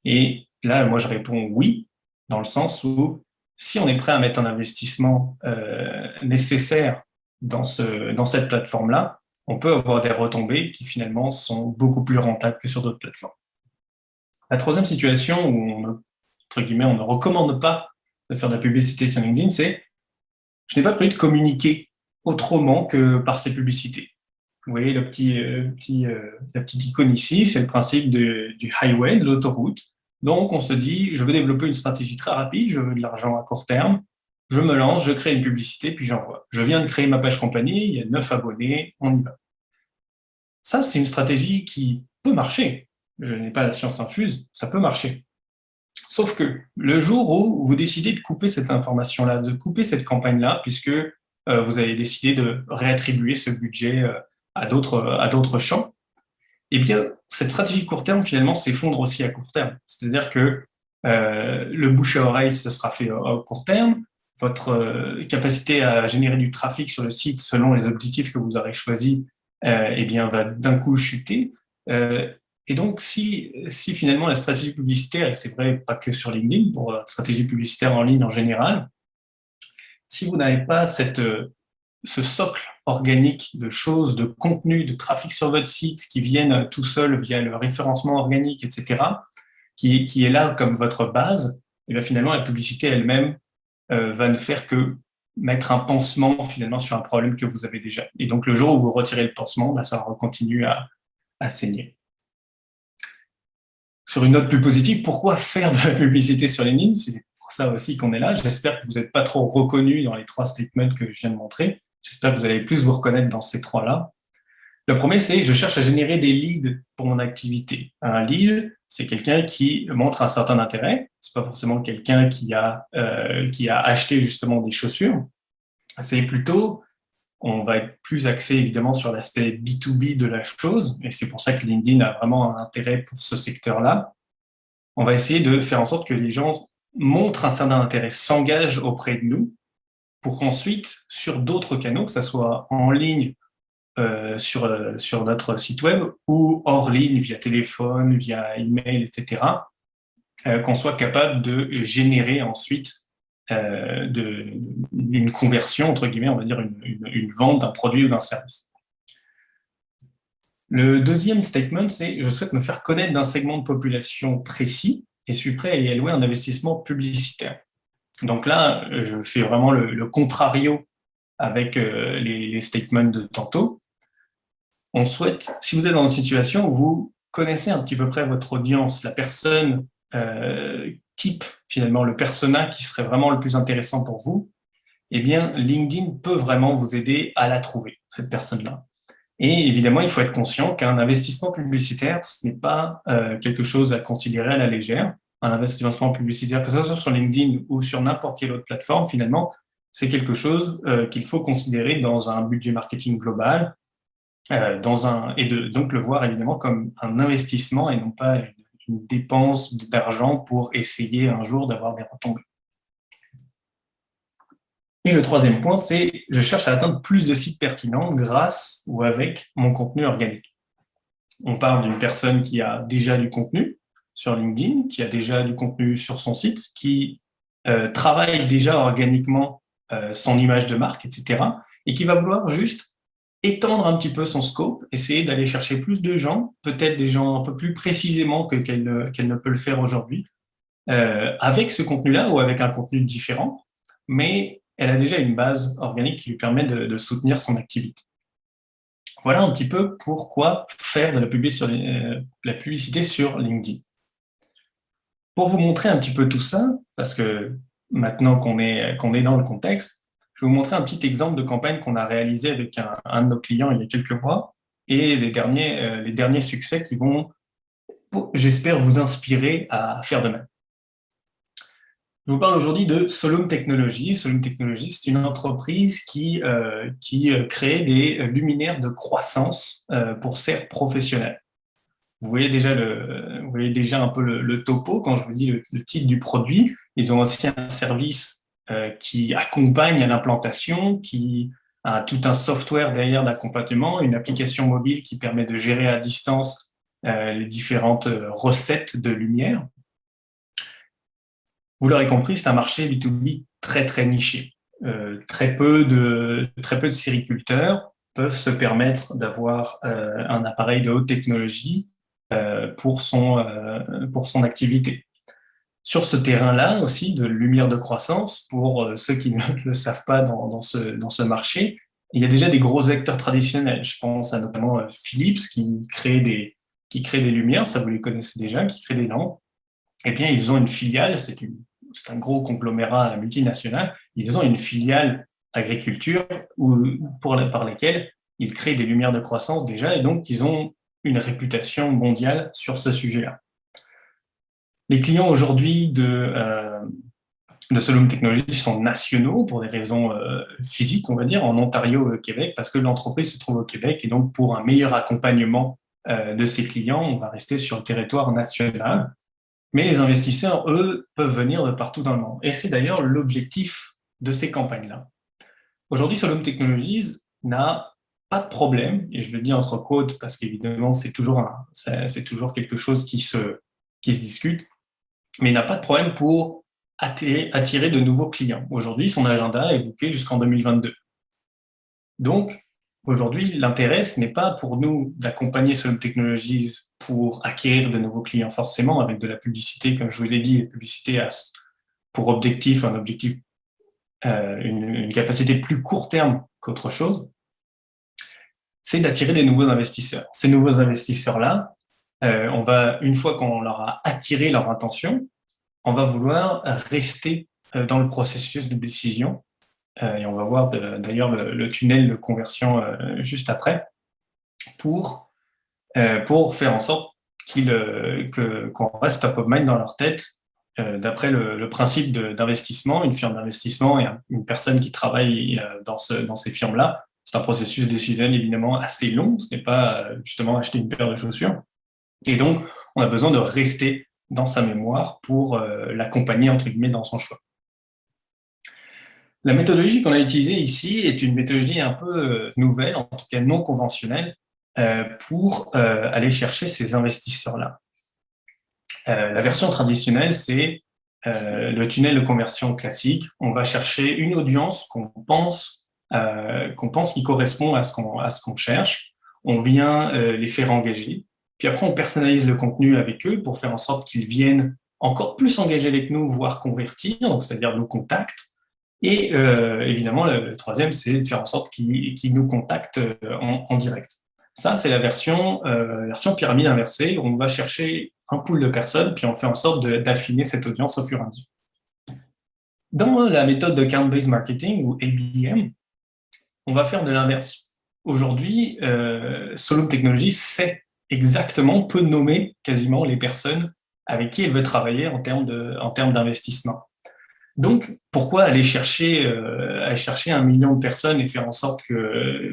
Et là, moi, je réponds oui, dans le sens où si on est prêt à mettre un investissement nécessaire dans cette plateforme-là, on peut avoir des retombées qui finalement sont beaucoup plus rentables que sur d'autres plateformes. La troisième situation où entre guillemets, on ne recommande pas de faire de la publicité sur LinkedIn, c'est je n'ai pas prévu de communiquer autrement que par ces publicités. Vous voyez la petite icône ici, c'est le principe du highway, de l'autoroute. Donc, on se dit, je veux développer une stratégie très rapide, je veux de l'argent à court terme, je me lance, je crée une publicité, puis j'envoie. Je viens de créer ma page compagnie, il y a 9 abonnés, on y va. Ça, c'est une stratégie qui peut marcher. Je n'ai pas la science infuse, ça peut marcher. Sauf que le jour où vous décidez de couper cette information-là, de couper cette campagne-là, puisque vous avez décidé de réattribuer ce budget à d'autres champs, eh bien, cette stratégie court terme, finalement, s'effondre aussi à court terme. C'est-à-dire que le bouche à oreille, ce sera fait à court terme, votre capacité à générer du trafic sur le site selon les objectifs que vous aurez choisis eh bien, va d'un coup chuter. Et donc, si finalement la stratégie publicitaire, et c'est vrai pas que sur LinkedIn, pour la stratégie publicitaire en ligne en général, si vous n'avez pas ce socle organique de choses, de contenu, de trafic sur votre site qui viennent tout seul via le référencement organique, etc., qui est là comme votre base, et bien finalement la publicité elle-même va ne faire que mettre un pansement finalement sur un problème que vous avez déjà. Et donc le jour où vous retirez le pansement, ben, ça continue à saigner. Sur une note plus positive, pourquoi faire de la publicité sur LinkedIn? C'est pour ça aussi qu'on est là. J'espère que vous n'êtes pas trop reconnu dans les 3 statements que je viens de montrer. J'espère que vous allez plus vous reconnaître dans ces 3-là. Le premier, c'est je cherche à générer des leads pour mon activité. Un lead, c'est quelqu'un qui montre un certain intérêt. C'est pas forcément quelqu'un qui a acheté justement des chaussures. C'est plutôt, on va être plus axé évidemment sur l'aspect B2B de la chose, et c'est pour ça que LinkedIn a vraiment un intérêt pour ce secteur-là. On va essayer de faire en sorte que les gens montrent un certain intérêt, s'engagent auprès de nous, pour qu'ensuite, sur d'autres canaux, que ce soit en ligne, sur notre site web, ou hors ligne, via téléphone, via email, etc., qu'on soit capable de générer ensuite une conversion, entre guillemets, on va dire une vente d'un produit ou d'un service. Le deuxième statement, c'est je souhaite me faire connaître d'un segment de population précis et suis prêt à y allouer un investissement publicitaire. Donc là, je fais vraiment le contrario avec les statements de tantôt. On souhaite, si vous êtes dans une situation où vous connaissez un petit peu près votre audience, la personne type, finalement, le persona qui serait vraiment le plus intéressant pour vous, eh bien, LinkedIn peut vraiment vous aider à la trouver, cette personne-là. Et évidemment, il faut être conscient qu'un investissement publicitaire, ce n'est pas quelque chose à considérer à la légère. Un investissement publicitaire, que ce soit sur LinkedIn ou sur n'importe quelle autre plateforme, finalement, c'est quelque chose qu'il faut considérer dans un budget marketing global, donc le voir évidemment comme un investissement et non pas une dépense d'argent pour essayer un jour d'avoir des retombées. Et le troisième point, c'est je cherche à atteindre plus de sites pertinents grâce ou avec mon contenu organique. On parle d'une personne qui a déjà du contenu sur LinkedIn, qui a déjà du contenu sur son site, qui travaille déjà organiquement son image de marque, etc. et qui va vouloir juste étendre un petit peu son scope, essayer d'aller chercher plus de gens, peut-être des gens un peu plus précisément qu'elle ne peut le faire aujourd'hui, avec ce contenu-là ou avec un contenu différent, mais elle a déjà une base organique qui lui permet de soutenir son activité. Voilà un petit peu pourquoi faire de la publicité sur LinkedIn. Pour vous montrer un petit peu tout ça, parce que maintenant qu'on est dans le contexte, je vais vous montrer un petit exemple de campagne qu'on a réalisé avec un de nos clients il y a quelques mois et les derniers succès qui vont, j'espère, vous inspirer à faire de même. Je vous parle aujourd'hui de Solum Technologies. Solum Technologies, c'est une entreprise qui crée des luminaires de croissance pour serres professionnelles. Vous voyez déjà un peu le topo quand je vous dis le titre du produit. Ils ont aussi un service qui accompagne à l'implantation, qui a tout un software derrière d'accompagnement, une application mobile qui permet de gérer à distance les différentes recettes de lumière. vous l'aurez compris, c'est un marché B2B très, très niché. Très peu de sériculteurs peuvent se permettre d'avoir un appareil de haute technologie pour son activité. Sur ce terrain-là aussi, de lumière de croissance, pour ceux qui ne le savent pas dans ce marché, il y a déjà des gros acteurs traditionnels. Je pense à notamment Philips qui crée des lumières, ça vous les connaissez déjà, qui crée des lampes. Eh bien, ils ont une filiale, c'est un gros conglomérat multinational, ils ont une filiale agriculture par laquelle ils créent des lumières de croissance déjà, et donc ils ont une réputation mondiale sur ce sujet-là. Les clients aujourd'hui de Solum Technologies sont nationaux pour des raisons physiques, on va dire, en Ontario et au Québec, parce que l'entreprise se trouve au Québec, et donc pour un meilleur accompagnement de ses clients, on va rester sur le territoire national. Mais les investisseurs, eux, peuvent venir de partout dans le monde. Et c'est d'ailleurs l'objectif de ces campagnes-là. Aujourd'hui, Solum Technologies n'a pas de problème, et je le dis entre quotes parce qu'évidemment, c'est toujours quelque chose qui se discute, mais il n'a pas de problème pour attirer de nouveaux clients. Aujourd'hui, son agenda est booké jusqu'en 2022. Donc, aujourd'hui, l'intérêt, ce n'est pas pour nous d'accompagner Solum Technologies pour acquérir de nouveaux clients, forcément, avec de la publicité, comme je vous l'ai dit, la publicité a pour objectif une capacité plus court terme qu'autre chose, c'est d'attirer des nouveaux investisseurs. Ces nouveaux investisseurs-là, une fois qu'on leur a attiré leur attention, on va vouloir rester dans le processus de décision. Et on va voir d'ailleurs le tunnel de conversion juste après, pour faire en sorte qu'on reste top of mind dans leur tête, d'après le principe d'investissement. Une firme d'investissement et une personne qui travaille dans ces firmes-là, c'est un processus décisionnel évidemment assez long. Ce n'est pas justement acheter une paire de chaussures. Et donc, on a besoin de rester dans sa mémoire pour l'accompagner, entre guillemets, dans son choix. La méthodologie qu'on a utilisée ici est une méthodologie un peu nouvelle, en tout cas non conventionnelle, pour aller chercher ces investisseurs-là. La version traditionnelle, c'est le tunnel de conversion classique. On va chercher une audience qu'on pense qui correspond à ce qu'on cherche. On vient les faire engager. Puis après, on personnalise le contenu avec eux pour faire en sorte qu'ils viennent encore plus engager avec nous, voire convertir, donc c'est-à-dire nous contactent. Et évidemment, le troisième, c'est de faire en sorte qu'ils nous contactent en direct. Ça, c'est la version pyramide inversée. On va chercher un pool de personnes, puis on fait en sorte d'affiner cette audience au fur et à mesure. Dans la méthode de Count-Based Marketing, ou ABM, on va faire de l'inverse. Aujourd'hui, Solum Technologies peut nommer quasiment les personnes avec qui elle veut travailler en termes d'investissement. Donc, pourquoi aller chercher 1 million de personnes et faire en sorte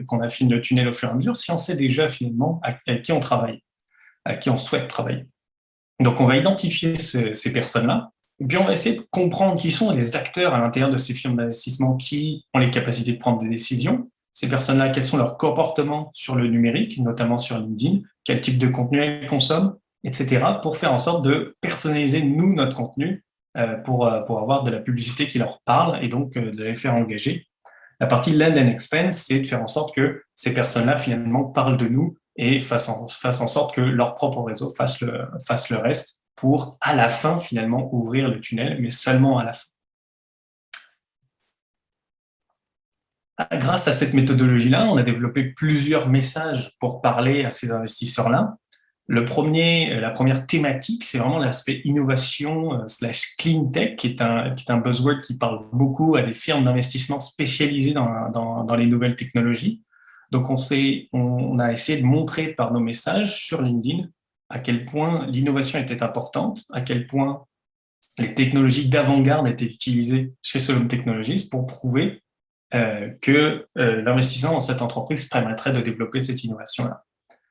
qu'on affine le tunnel au fur et à mesure si on sait déjà finalement avec qui on travaille, à qui on souhaite travailler. Donc, on va identifier ces personnes-là, et puis on va essayer de comprendre qui sont les acteurs à l'intérieur de ces firmes d'investissement qui ont les capacités de prendre des décisions. Ces personnes-là, quels sont leurs comportements sur le numérique, notamment sur LinkedIn, quel type de contenu elles consomment, etc., pour faire en sorte de personnaliser, nous, notre contenu, pour avoir de la publicité qui leur parle et donc de les faire engager. La partie land and expand, c'est de faire en sorte que ces personnes-là, finalement, parlent de nous et fassent en sorte que leur propre réseau fasse le reste pour, à la fin, finalement, ouvrir le tunnel, mais seulement à la fin. Grâce à cette méthodologie-là, on a développé plusieurs messages pour parler à ces investisseurs-là. La première thématique, c'est vraiment l'aspect innovation / clean tech, qui est un buzzword qui parle beaucoup à des firmes d'investissement spécialisées dans les nouvelles technologies. Donc, on a essayé de montrer par nos messages sur LinkedIn à quel point l'innovation était importante, à quel point les technologies d'avant-garde étaient utilisées chez Solum Technologies pour prouver que l'investissement dans cette entreprise permettrait de développer cette innovation-là,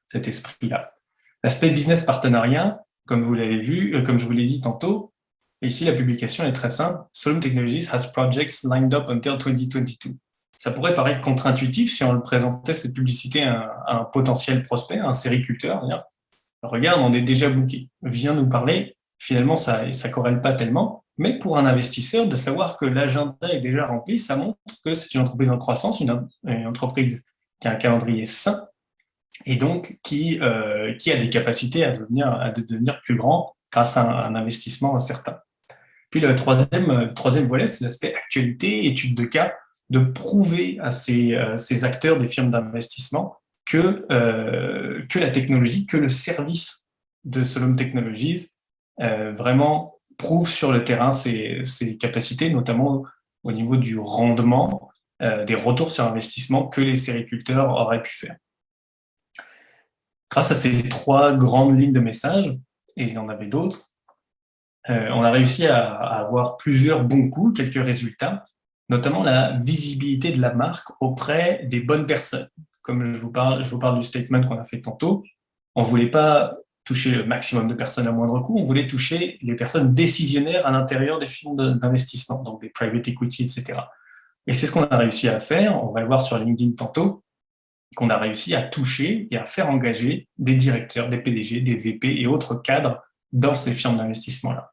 cet esprit-là. L'aspect business partenariat, comme vous l'avez vu, comme je vous l'ai dit tantôt, et ici la publication est très simple. Solum Technologies has projects lined up until 2022. Ça pourrait paraître contre-intuitif si on le présentait cette publicité à un potentiel prospect, à un sériculteur. Regarde, on est déjà booké. Viens nous parler. Finalement, ça ne corrèle pas tellement, Mais pour un investisseur, de savoir que l'agenda est déjà rempli, ça montre que c'est une entreprise en croissance, une entreprise qui a un calendrier sain et donc qui a des capacités à devenir plus grand grâce à un investissement certain. Puis le troisième volet, c'est l'aspect actualité, étude de cas, de prouver à ces acteurs des firmes d'investissement que la technologie, que le service de Solom Technologies vraiment prouve sur le terrain ses capacités, notamment au niveau du rendement, des retours sur investissement que les sériculteurs auraient pu faire. Grâce à ces trois grandes lignes de message, et il y en avait d'autres, on a réussi à avoir plusieurs bons coups, quelques résultats, notamment la visibilité de la marque auprès des bonnes personnes. Comme je vous parle du statement qu'on a fait tantôt, on ne voulait pas toucher le maximum de personnes à moindre coût, on voulait toucher les personnes décisionnaires à l'intérieur des fonds d'investissement, donc des private equity, etc. Et c'est ce qu'on a réussi à faire, on va le voir sur LinkedIn tantôt, qu'on a réussi à toucher et à faire engager des directeurs, des PDG, des VP et autres cadres dans ces firmes d'investissement-là.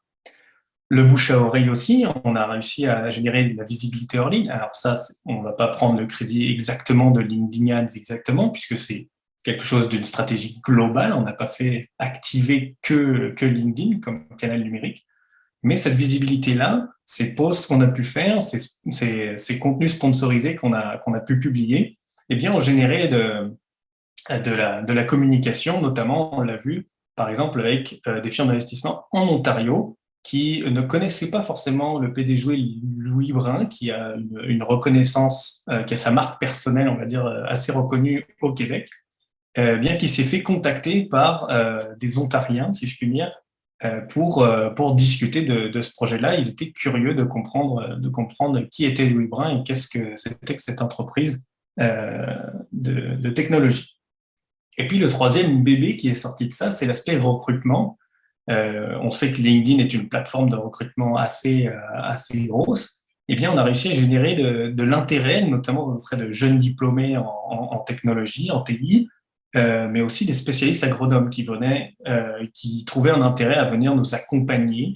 Le bouche à oreille aussi, on a réussi à générer de la visibilité hors ligne. Alors ça, on ne va pas prendre le crédit exactement de LinkedIn Ads exactement, puisque c'est quelque chose d'une stratégie globale. On n'a pas fait activer que LinkedIn comme canal numérique. Mais cette visibilité-là, ces posts qu'on a pu faire, ces contenus sponsorisés qu'on a pu publier, eh bien, ont généré de la communication, notamment, on l'a vu, par exemple, avec des firmes d'investissement en Ontario qui ne connaissaient pas forcément le PDG Louis Brun, qui a une reconnaissance, qui a sa marque personnelle, on va dire, assez reconnue au Québec, bien qu'il s'est fait contacter par des Ontariens, si je puis dire, pour discuter de ce projet-là. Ils étaient curieux de comprendre qui était Louis Brun et qu'est-ce que c'était que cette entreprise de technologie. Et puis le troisième bébé qui est sorti de ça, c'est l'aspect recrutement. On sait que LinkedIn est une plateforme de recrutement assez grosse. Eh bien, on a réussi à générer de l'intérêt, notamment auprès de jeunes diplômés en technologie, en TI, mais aussi des spécialistes agronomes qui trouvaient un intérêt à venir nous accompagner,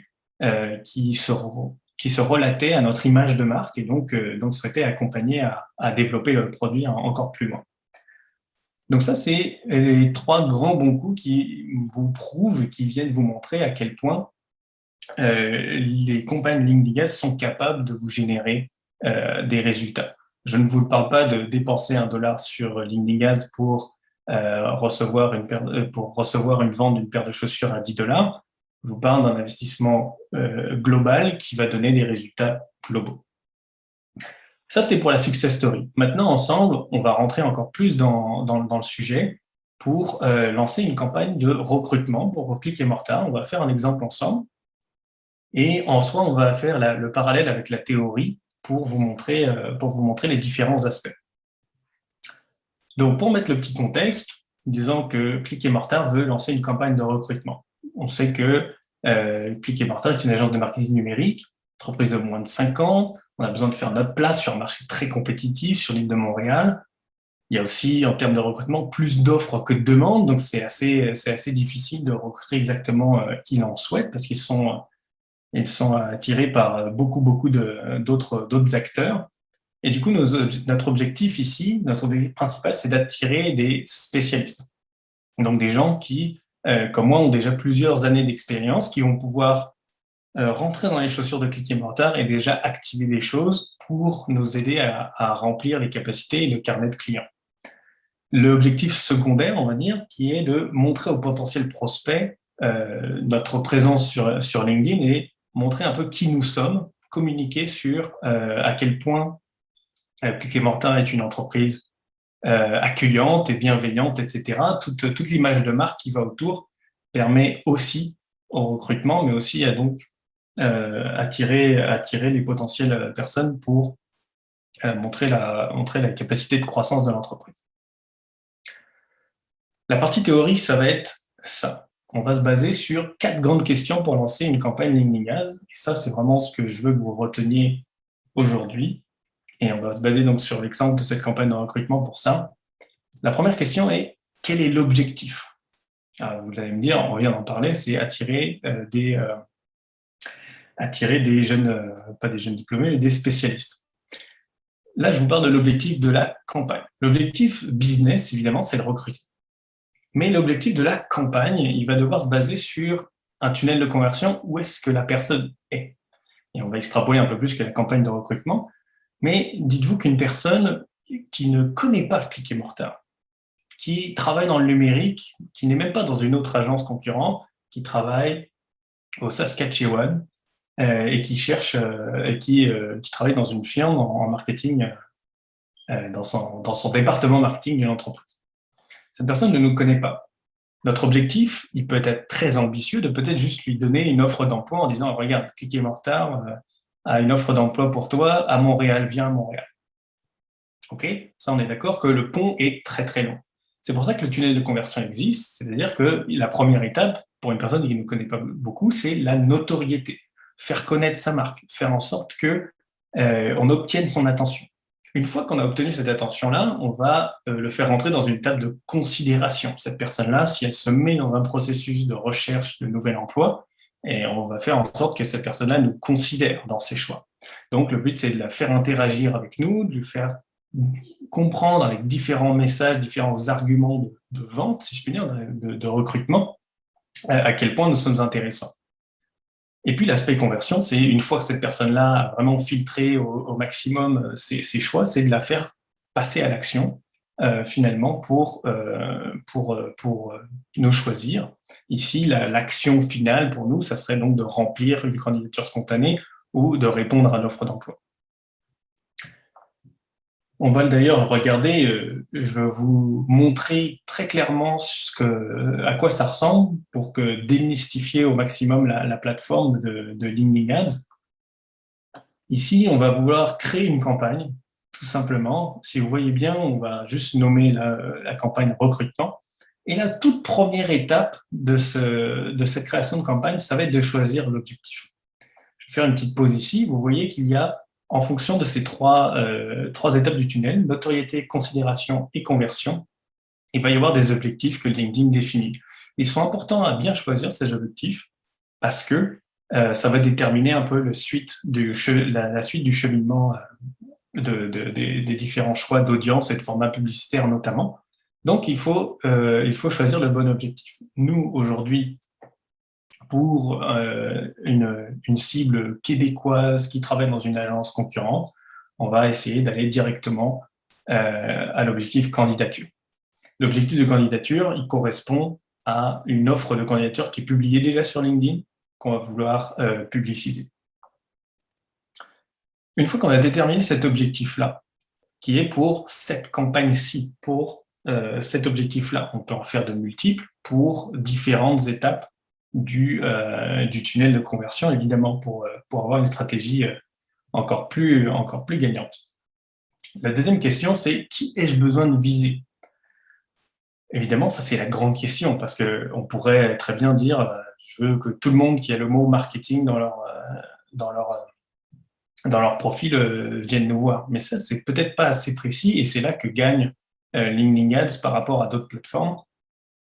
qui se relataient à notre image de marque et donc souhaitaient accompagner à développer le produit encore plus loin. Donc ça, c'est les trois grands bons coups qui vous prouvent, qui viennent vous montrer à quel point les campagnes LinkedIn Ads sont capables de vous générer des résultats. Je ne vous parle pas de dépenser $1 sur LinkedIn Ads pour recevoir une vente d'une paire de chaussures à $10. Je vous parle d'un investissement global qui va donner des résultats globaux. Ça, c'était pour la success story. Maintenant, ensemble, on va rentrer encore plus dans le sujet pour lancer une campagne de recrutement pour Click et Mortar. On va faire un exemple ensemble. Et en soi, on va faire le parallèle avec la théorie pour vous montrer les différents aspects. Donc, pour mettre le petit contexte, disons que Click et Mortar veut lancer une campagne de recrutement. On sait que Click et Mortar est une agence de marketing numérique, entreprise de moins de 5 ans. On a besoin de faire notre place sur un marché très compétitif sur l'île de Montréal. Il y a aussi, en termes de recrutement, plus d'offres que de demandes. Donc, c'est assez difficile de recruter exactement qui l'en souhaite parce qu'ils sont attirés par beaucoup d'autres acteurs. Et du coup, notre objectif ici, notre objectif principal, c'est d'attirer des spécialistes. Donc, des gens qui, comme moi, ont déjà plusieurs années d'expérience, qui vont pouvoir rentrer dans les chaussures de Click et Mortar et déjà activer des choses pour nous aider à remplir les capacités et le carnet de clients. L'objectif secondaire, on va dire, qui est de montrer aux potentiels prospects notre présence sur LinkedIn et montrer un peu qui nous sommes, communiquer sur à quel point Click et Mortar est une entreprise accueillante et bienveillante, etc. Toute l'image de marque qui va autour permet aussi au recrutement, mais aussi à donc attirer les potentielles personnes pour montrer la capacité de croissance de l'entreprise. La partie théorie, ça va être ça. On va se baser sur 4 grandes questions pour lancer une campagne LinkedIn Ads. Et ça, c'est vraiment ce que je veux que vous reteniez aujourd'hui. Et on va se baser donc sur l'exemple de cette campagne de recrutement pour ça. La première question est, quel est l'objectif ? Vous allez me dire, on vient d'en parler, c'est attirer attirer des jeunes, pas des jeunes diplômés, mais des spécialistes. Là, je vous parle de l'objectif de la campagne. L'objectif business, évidemment, c'est de recruter. Mais l'objectif de la campagne, il va devoir se baser sur un tunnel de conversion, où est-ce que la personne est. Et on va extrapoler un peu plus que la campagne de recrutement. Mais dites-vous qu'une personne qui ne connaît pas Click et Mortar, qui travaille dans le numérique, qui n'est même pas dans une autre agence concurrente, qui travaille au Saskatchewan et qui cherche et qui travaille dans une firme en marketing, dans son département marketing d'une entreprise. Cette personne ne nous connaît pas. Notre objectif, il peut être très ambitieux de peut-être juste lui donner une offre d'emploi en disant « Regarde, Click et Mortar a une offre d'emploi pour toi à Montréal, viens à Montréal. » Ok, ça on est d'accord que le pont est très très long. C'est pour ça que le tunnel de conversion existe, c'est-à-dire que la première étape, pour une personne qui ne connaît pas beaucoup, c'est la notoriété. Faire connaître sa marque, faire en sorte qu'on obtienne son attention. Une fois qu'on a obtenu cette attention-là, on va le faire rentrer dans une étape de considération. Cette personne-là, si elle se met dans un processus de recherche de nouvel emploi, et on va faire en sorte que cette personne-là nous considère dans ses choix. Donc, le but, c'est de la faire interagir avec nous, de lui faire comprendre avec différents messages, différents arguments de vente, si je puis dire, de recrutement, à quel point nous sommes intéressants. Et puis l'aspect conversion, c'est une fois que cette personne-là a vraiment filtré au maximum ses choix, c'est de la faire passer à l'action finalement pour nous choisir. Ici, l'action finale pour nous, ça serait donc de remplir une candidature spontanée ou de répondre à l'offre d'emploi. On va d'ailleurs regarder, je vais vous montrer très clairement à quoi ça ressemble pour que démystifier au maximum la plateforme de LinkedIn Ads. Ici, on va vouloir créer une campagne, tout simplement. Si vous voyez bien, on va juste nommer la campagne recrutement. Et la toute première étape de cette création de campagne, ça va être de choisir l'objectif. Je vais faire une petite pause ici. Vous voyez qu'il y a, en fonction de ces trois étapes du tunnel, notoriété, considération et conversion, il va y avoir des objectifs que LinkedIn définit. Ils sont importants à bien choisir ces objectifs parce que ça va déterminer un peu la suite du cheminement des différents choix d'audience et de format publicitaire notamment. Donc, il faut choisir le bon objectif. Nous, aujourd'hui, pour une cible québécoise qui travaille dans une agence concurrente, on va essayer d'aller directement à l'objectif candidature. L'objectif de candidature, il correspond à une offre de candidature qui est publiée déjà sur LinkedIn, qu'on va vouloir publiciser. Une fois qu'on a déterminé cet objectif-là, qui est pour cette campagne-ci, pour cet objectif-là, on peut en faire de multiples pour différentes étapes du tunnel de conversion, évidemment, pour avoir une stratégie encore plus gagnante. La deuxième question, c'est qui ai-je besoin de viser? Évidemment, ça c'est la grande question, parce qu'on pourrait très bien dire je veux que tout le monde qui a le mot marketing dans leur profil vienne nous voir. Mais ça, c'est peut-être pas assez précis, et c'est là que gagne LinkedIn Ads par rapport à d'autres plateformes.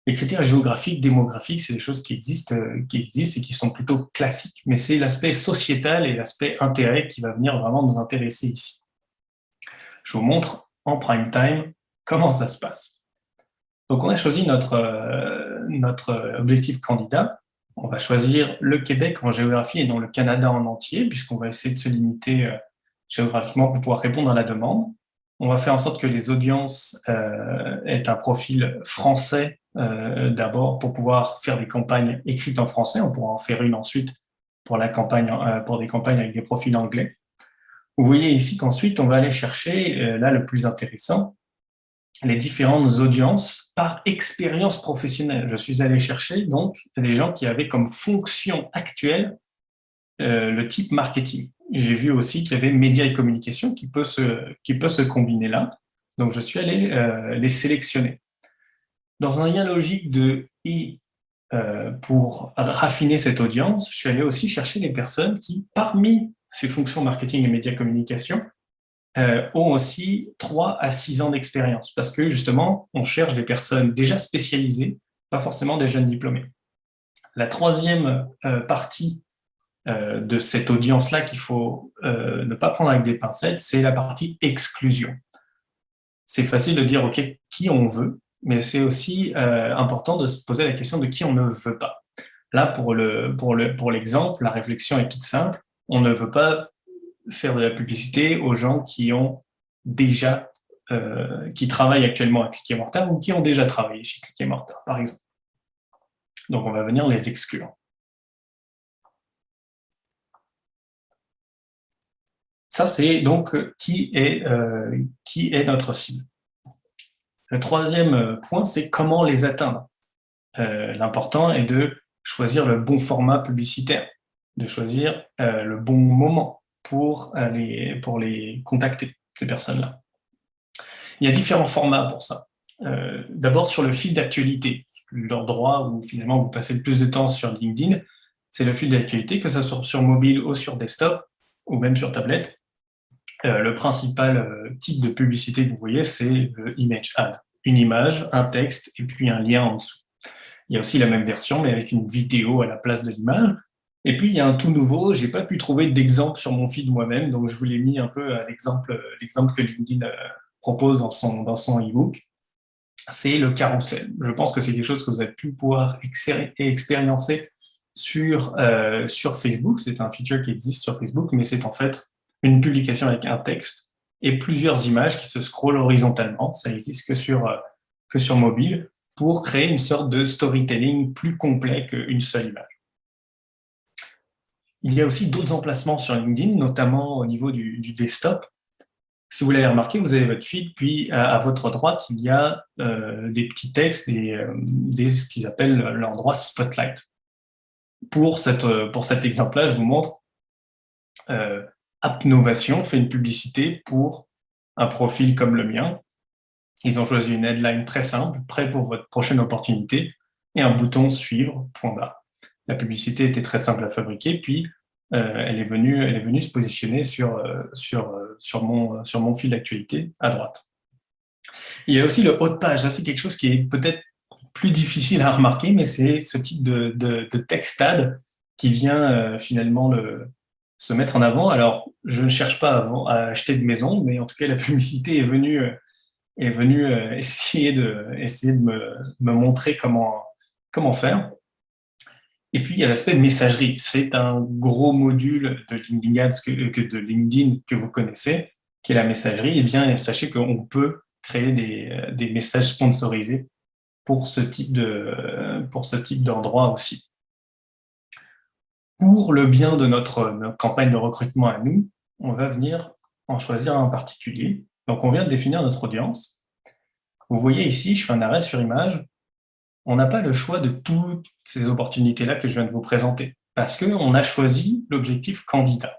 Les critères géographiques, démographiques, c'est des choses qui existent et qui sont plutôt classiques, mais c'est l'aspect sociétal et l'aspect intérêt qui va venir vraiment nous intéresser ici. Je vous montre en prime time comment ça se passe. Donc, on a choisi notre objectif candidat. On va choisir le Québec en géographie et dans le Canada en entier, puisqu'on va essayer de se limiter géographiquement pour pouvoir répondre à la demande. On va faire en sorte que les audiences aient un profil français d'abord pour pouvoir faire des campagnes écrites en français. On pourra en faire une ensuite pour des campagnes avec des profils anglais. Vous voyez ici qu'ensuite, on va aller chercher, là le plus intéressant, les différentes audiences par expérience professionnelle. Je suis allé chercher donc des gens qui avaient comme fonction actuelle le type marketing. J'ai vu aussi qu'il y avait médias et communication qui peut se combiner là. Donc, je suis allé les sélectionner. Dans un lien logique pour raffiner cette audience, je suis allé aussi chercher des personnes qui, parmi ces fonctions marketing et médias communication, ont aussi 3 à 6 ans d'expérience parce que justement, on cherche des personnes déjà spécialisées, pas forcément des jeunes diplômés. La troisième partie de cette audience-là qu'il faut ne pas prendre avec des pincettes, c'est la partie exclusion. C'est facile de dire, OK, qui on veut, mais c'est aussi important de se poser la question de qui on ne veut pas. Là, pour l'exemple, la réflexion est toute simple. On ne veut pas faire de la publicité aux gens qui ont déjà, qui travaillent actuellement à Click et Mortar ou qui ont déjà travaillé chez Click et Mortar, par exemple. Donc, on va venir les exclure. Ça, c'est donc qui est notre cible. Le troisième point, c'est comment les atteindre. L'important est de choisir le bon format publicitaire, de choisir le bon moment pour les contacter, ces personnes-là. Il y a différents formats pour ça. D'abord, sur le fil d'actualité, l'endroit où finalement vous passez le plus de temps sur LinkedIn, c'est le fil d'actualité, que ce soit sur mobile ou sur desktop, ou même sur tablette. Le principal type de publicité que vous voyez, c'est le image ad. Une image, un texte et puis un lien en dessous. Il y a aussi la même version, mais avec une vidéo à la place de l'image. Et puis, il y a un tout nouveau, je n'ai pas pu trouver d'exemple sur mon feed moi-même, donc je vous l'ai mis un peu à l'exemple que LinkedIn propose dans son e-book. C'est le carrousel. Je pense que c'est quelque chose que vous avez pu pouvoir expériencer sur Facebook. C'est un feature qui existe sur Facebook, mais c'est en fait une publication avec un texte et plusieurs images qui se scrollent horizontalement. Ça n'existe que sur mobile pour créer une sorte de storytelling plus complet qu'une seule image. Il y a aussi d'autres emplacements sur LinkedIn, notamment au niveau du desktop. Si vous l'avez remarqué, vous avez votre feed, puis à votre droite, il y a des petits textes, ce qu'ils appellent l'endroit Spotlight. Pour cet exemple-là, je vous montre Appnovation fait une publicité pour un profil comme le mien. Ils ont choisi une headline très simple, prêt pour votre prochaine opportunité, et un bouton suivre, point barre. La publicité était très simple à fabriquer, puis elle est venue se positionner sur mon fil d'actualité à droite. Il y a aussi le haut de page. Ça, c'est quelque chose qui est peut-être plus difficile à remarquer, mais c'est ce type de text ad qui vient finalement se mettre en avant. Alors, je ne cherche pas à acheter de maison, mais en tout cas, la publicité est venue essayer de me montrer comment faire. Et puis, il y a l'aspect messagerie. C'est un gros module de LinkedIn Ads de LinkedIn que vous connaissez, qui est la messagerie. Eh bien, sachez qu'on peut créer des messages sponsorisés pour ce type d'endroit aussi. Pour le bien de notre campagne de recrutement à nous, on va venir en choisir un en particulier. Donc, on vient de définir notre audience. Vous voyez ici, je fais un arrêt sur image. On n'a pas le choix de toutes ces opportunités-là que je viens de vous présenter parce qu'on a choisi l'objectif candidat.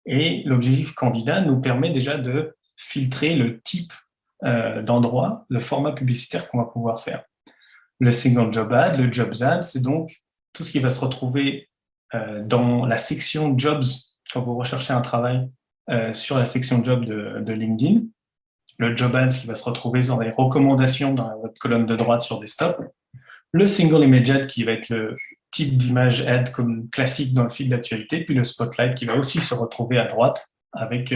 Et l'objectif candidat nous permet déjà de filtrer le type d'endroit, le format publicitaire qu'on va pouvoir faire. Le single job ad, le jobs ad, c'est donc tout ce qui va se retrouver dans la section jobs quand vous recherchez un travail sur la section job de LinkedIn. Le job ad, ce qui va se retrouver dans les recommandations dans votre colonne de droite sur desktop. Le single image ad qui va être le type d'image ad comme classique dans le fil d'actualité, puis le spotlight qui va aussi se retrouver à droite avec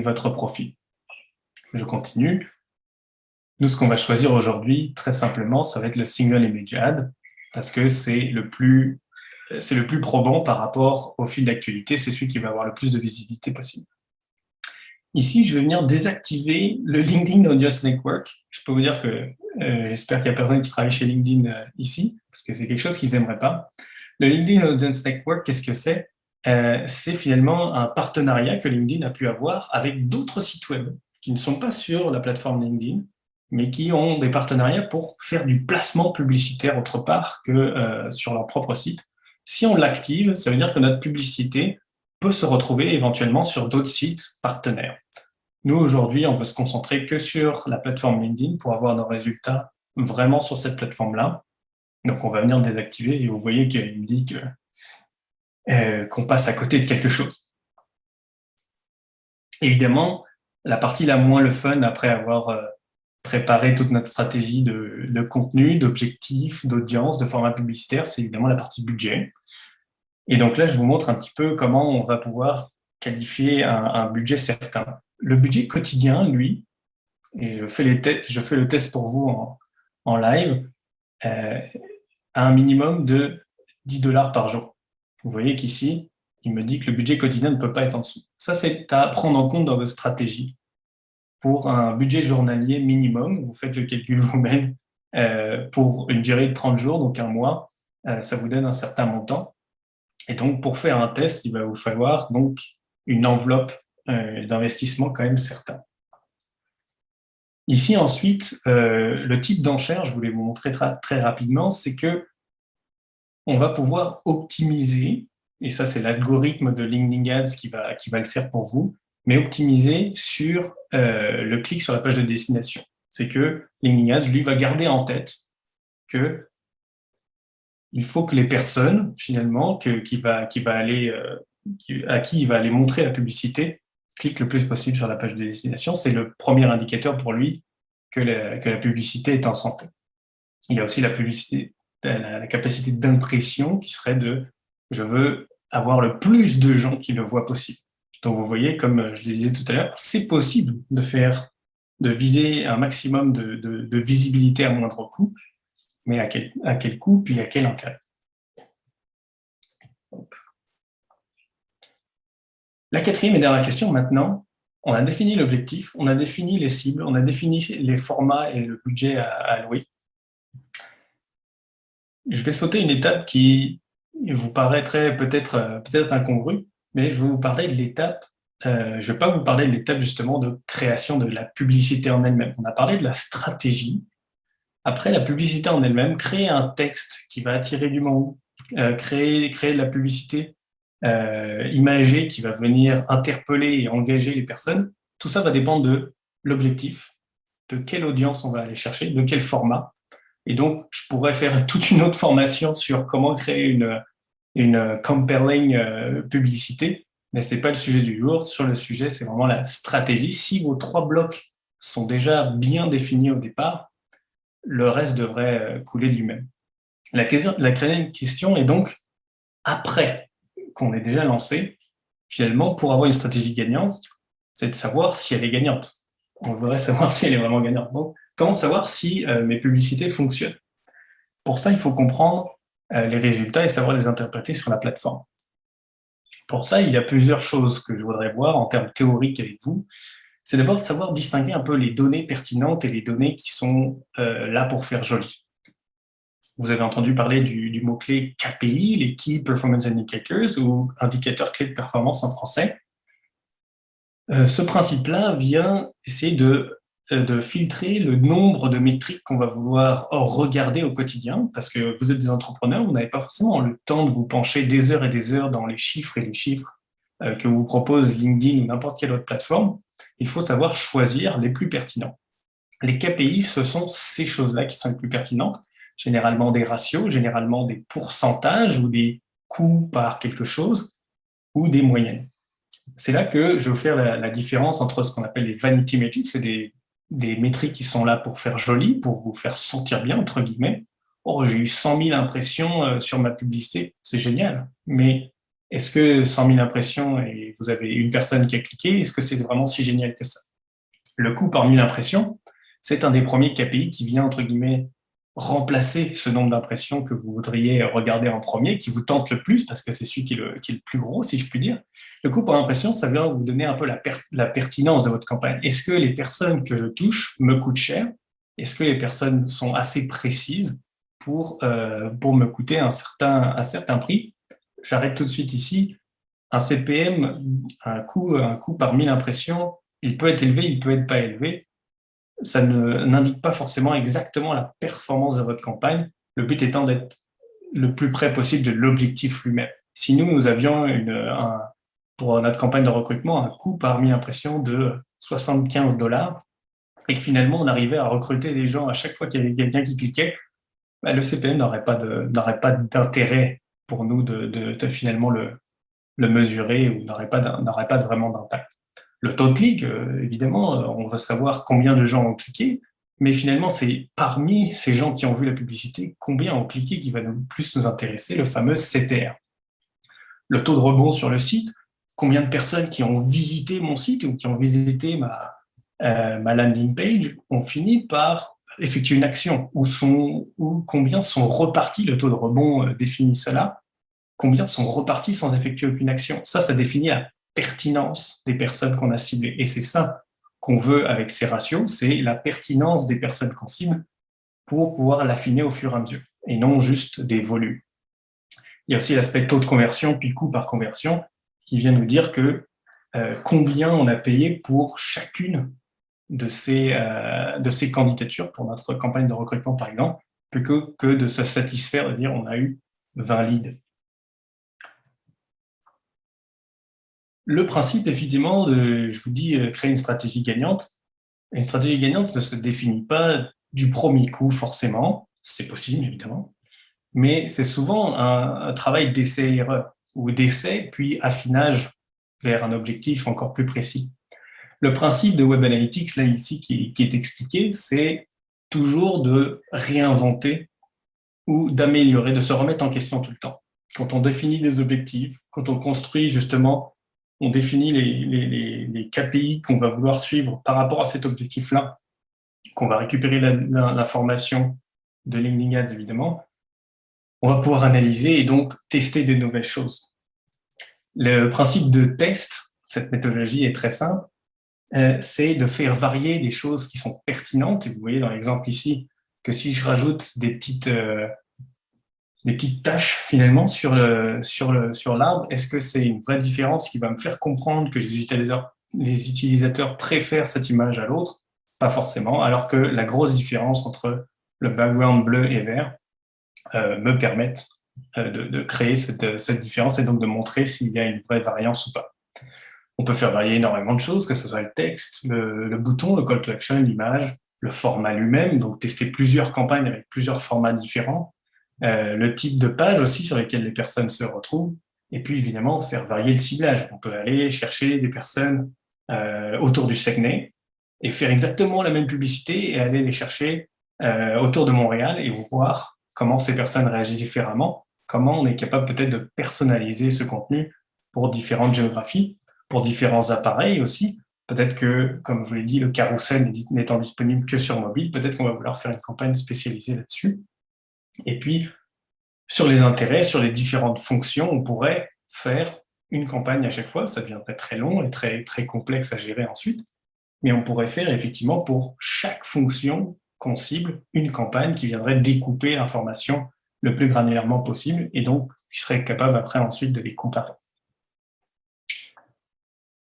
votre profil. Je continue. Nous, ce qu'on va choisir aujourd'hui, très simplement, ça va être le single image ad parce que c'est le plus probant par rapport au fil d'actualité. C'est celui qui va avoir le plus de visibilité possible. Ici, je vais venir désactiver le LinkedIn Audience Network. Je peux vous dire que j'espère qu'il n'y a personne qui travaille chez LinkedIn ici, parce que c'est quelque chose qu'ils n'aimeraient pas. Le LinkedIn Audience Network, qu'est-ce que c'est? C'est finalement un partenariat que LinkedIn a pu avoir avec d'autres sites web qui ne sont pas sur la plateforme LinkedIn, mais qui ont des partenariats pour faire du placement publicitaire autre part que sur leur propre site. Si on l'active, ça veut dire que notre publicité peut se retrouver éventuellement sur d'autres sites partenaires. Nous, aujourd'hui, on veut se concentrer que sur la plateforme LinkedIn pour avoir nos résultats vraiment sur cette plateforme-là. Donc, on va venir désactiver et vous voyez qu'il me dit qu'on passe à côté de quelque chose. Évidemment, la partie la moins le fun après avoir préparé toute notre stratégie de contenu, d'objectifs, d'audience, de format publicitaire, c'est évidemment la partie budget. Et donc là, je vous montre un petit peu comment on va pouvoir qualifier un budget certain. Le budget quotidien, lui, et je fais le test pour vous en live, à un minimum de 10 dollars par jour. Vous voyez qu'ici, il me dit que le budget quotidien ne peut pas être en dessous. Ça, c'est à prendre en compte dans votre stratégie. Pour un budget journalier minimum, vous faites le calcul vous-même, pour une durée de 30 jours, donc un mois, ça vous donne un certain montant. Et donc, pour faire un test, il va vous falloir donc une enveloppe d'investissement quand même certain. Ici, ensuite, le type d'enchère, je voulais vous montrer très rapidement, c'est que on va pouvoir optimiser, et ça, c'est l'algorithme de LinkedIn Ads qui va le faire pour vous, mais optimiser sur le clic sur la page de destination. C'est que LinkedIn Ads, lui, va garder en tête que il faut que les personnes, finalement, à qui il va aller montrer la publicité, cliquent le plus possible sur la page de destination. C'est le premier indicateur pour lui que la publicité est en santé. Il y a aussi la publicité, la capacité d'impression qui serait je veux avoir le plus de gens qui le voient possible. Donc vous voyez, comme je le disais tout à l'heure, c'est possible de viser un maximum de visibilité à moindre coût, mais à quel coût, puis à quel intérêt. La quatrième et dernière question maintenant, on a défini l'objectif, on a défini les cibles, on a défini les formats et le budget à allouer. Je vais sauter une étape qui vous paraîtrait peut-être incongrue, mais je vais vous parler de l'étape, je ne vais pas vous parler de l'étape justement de création de la publicité en elle-même. On a parlé de la stratégie. Après, la publicité en elle-même, créer un texte qui va attirer du monde, créer de la publicité imagée qui va venir interpeller et engager les personnes, tout ça va dépendre de l'objectif, de quelle audience on va aller chercher, de quel format. Et donc, je pourrais faire toute une autre formation sur comment créer une compelling publicité, mais ce n'est pas le sujet du jour. Sur le sujet, c'est vraiment la stratégie. Si vos 3 blocs sont déjà bien définis au départ, le reste devrait couler de lui-même. La question est donc, après qu'on ait déjà lancé, finalement, pour avoir une stratégie gagnante, c'est de savoir si elle est gagnante. On voudrait savoir si elle est vraiment gagnante. Donc, comment savoir si mes publicités fonctionnent? Pour ça, il faut comprendre les résultats et savoir les interpréter sur la plateforme. Pour ça, il y a plusieurs choses que je voudrais voir en termes théoriques avec vous. C'est d'abord de savoir distinguer un peu les données pertinentes et les données qui sont là pour faire joli. Vous avez entendu parler du mot-clé KPI, les Key Performance Indicators, ou indicateurs clés de performance en français. Ce principe-là vient essayer de filtrer le nombre de métriques qu'on va vouloir regarder au quotidien, parce que vous êtes des entrepreneurs, vous n'avez pas forcément le temps de vous pencher des heures et des heures dans les chiffres et les chiffres que vous propose LinkedIn ou n'importe quelle autre plateforme. Il faut savoir choisir les plus pertinents. Les KPI, ce sont ces choses-là qui sont les plus pertinentes, généralement des ratios, généralement des pourcentages ou des coûts par quelque chose, ou des moyennes. C'est là que je vais vous faire la différence entre ce qu'on appelle les vanity metrics, c'est des métriques qui sont là pour faire joli, pour vous faire sentir bien, entre guillemets. Oh, j'ai eu 100 000 impressions sur ma publicité, c'est génial. Mais est-ce que 100 000 impressions et vous avez une personne qui a cliqué, est-ce que c'est vraiment si génial que ça? Le coût par 1000 impressions, c'est un des premiers KPI qui vient, entre guillemets, remplacer ce nombre d'impressions que vous voudriez regarder en premier, qui vous tente le plus, parce que c'est celui qui est le plus gros, si je puis dire. Le coût par impression, ça vient vous donner un peu la pertinence de votre campagne. Est-ce que les personnes que je touche me coûtent cher? Est-ce que les personnes sont assez précises pour me coûter un certain prix? J'arrête tout de suite ici. Un CPM, un coût par 1000 impressions, il peut être élevé, il peut être pas élevé. Ça n'indique pas forcément exactement la performance de votre campagne, le but étant d'être le plus près possible de l'objectif lui-même. Si nous avions pour notre campagne de recrutement un coût par 1000 impressions de 75 $, et que finalement on arrivait à recruter des gens à chaque fois qu'il y avait quelqu'un qui cliquait, bah, le CPM n'aurait pas d'intérêt pour nous de finalement le mesurer, ou n'aurait pas vraiment d'impact. Le taux de clic, évidemment, on veut savoir combien de gens ont cliqué, mais finalement, c'est parmi ces gens qui ont vu la publicité, combien ont cliqué qui va le plus nous intéresser, le fameux CTR. le taux de rebond sur le site, combien de personnes qui ont visité mon site ou qui ont visité ma landing page ont fini par effectuer une action, ou combien sont repartis, le taux de rebond définit cela, combien sont repartis sans effectuer aucune action. Ça définit la pertinence des personnes qu'on a ciblées. Et c'est ça qu'on veut avec ces ratios, c'est la pertinence des personnes qu'on cible pour pouvoir l'affiner au fur et à mesure, et non juste des volumes. Il y a aussi l'aspect taux de conversion, puis coût par conversion, qui vient nous dire que combien on a payé pour chacune de ces candidatures pour notre campagne de recrutement, par exemple, plutôt que de se satisfaire de dire on a eu 20 leads. Le principe, effectivement, je vous dis, créer une stratégie gagnante. Une stratégie gagnante ne se définit pas du premier coup, forcément. C'est possible, évidemment. Mais c'est souvent un travail d'essai-erreur, ou d'essai, puis affinage vers un objectif encore plus précis. Le principe de Web Analytics, là, ici, qui est expliqué, c'est toujours de réinventer ou d'améliorer, de se remettre en question tout le temps. Quand on définit des objectifs, quand on construit justement, on définit les KPI qu'on va vouloir suivre par rapport à cet objectif-là, qu'on va récupérer l'information de LinkedIn Ads, évidemment, on va pouvoir analyser et donc tester de nouvelles choses. Le principe de test, cette méthodologie est très simple, c'est de faire varier des choses qui sont pertinentes. Et vous voyez dans l'exemple ici que si je rajoute des petites tâches finalement sur l'arbre, est-ce que c'est une vraie différence qui va me faire comprendre que les utilisateurs préfèrent cette image à l'autre? Pas forcément, alors que la grosse différence entre le background bleu et vert me permettent de créer cette différence et donc de montrer s'il y a une vraie variance ou pas. On peut faire varier énormément de choses, que ce soit le texte, le bouton, le call to action, l'image, le format lui-même, donc tester plusieurs campagnes avec plusieurs formats différents, le type de page aussi sur lesquelles les personnes se retrouvent, et puis évidemment faire varier le ciblage. On peut aller chercher des personnes autour du Saguenay et faire exactement la même publicité et aller les chercher autour de Montréal et voir comment ces personnes réagissent différemment, comment on est capable peut-être de personnaliser ce contenu pour différentes géographies, pour différents appareils aussi. Peut-être que, comme je vous l'ai dit, le carrousel n'étant disponible que sur mobile, peut-être qu'on va vouloir faire une campagne spécialisée là-dessus. Et puis, sur les intérêts, sur les différentes fonctions, on pourrait faire une campagne à chaque fois. Ça deviendrait très long et très, très complexe à gérer ensuite. Mais on pourrait faire effectivement pour chaque fonction qu'on cible une campagne qui viendrait découper l'information le plus granulairement possible et donc qui serait capable après ensuite de les comparer.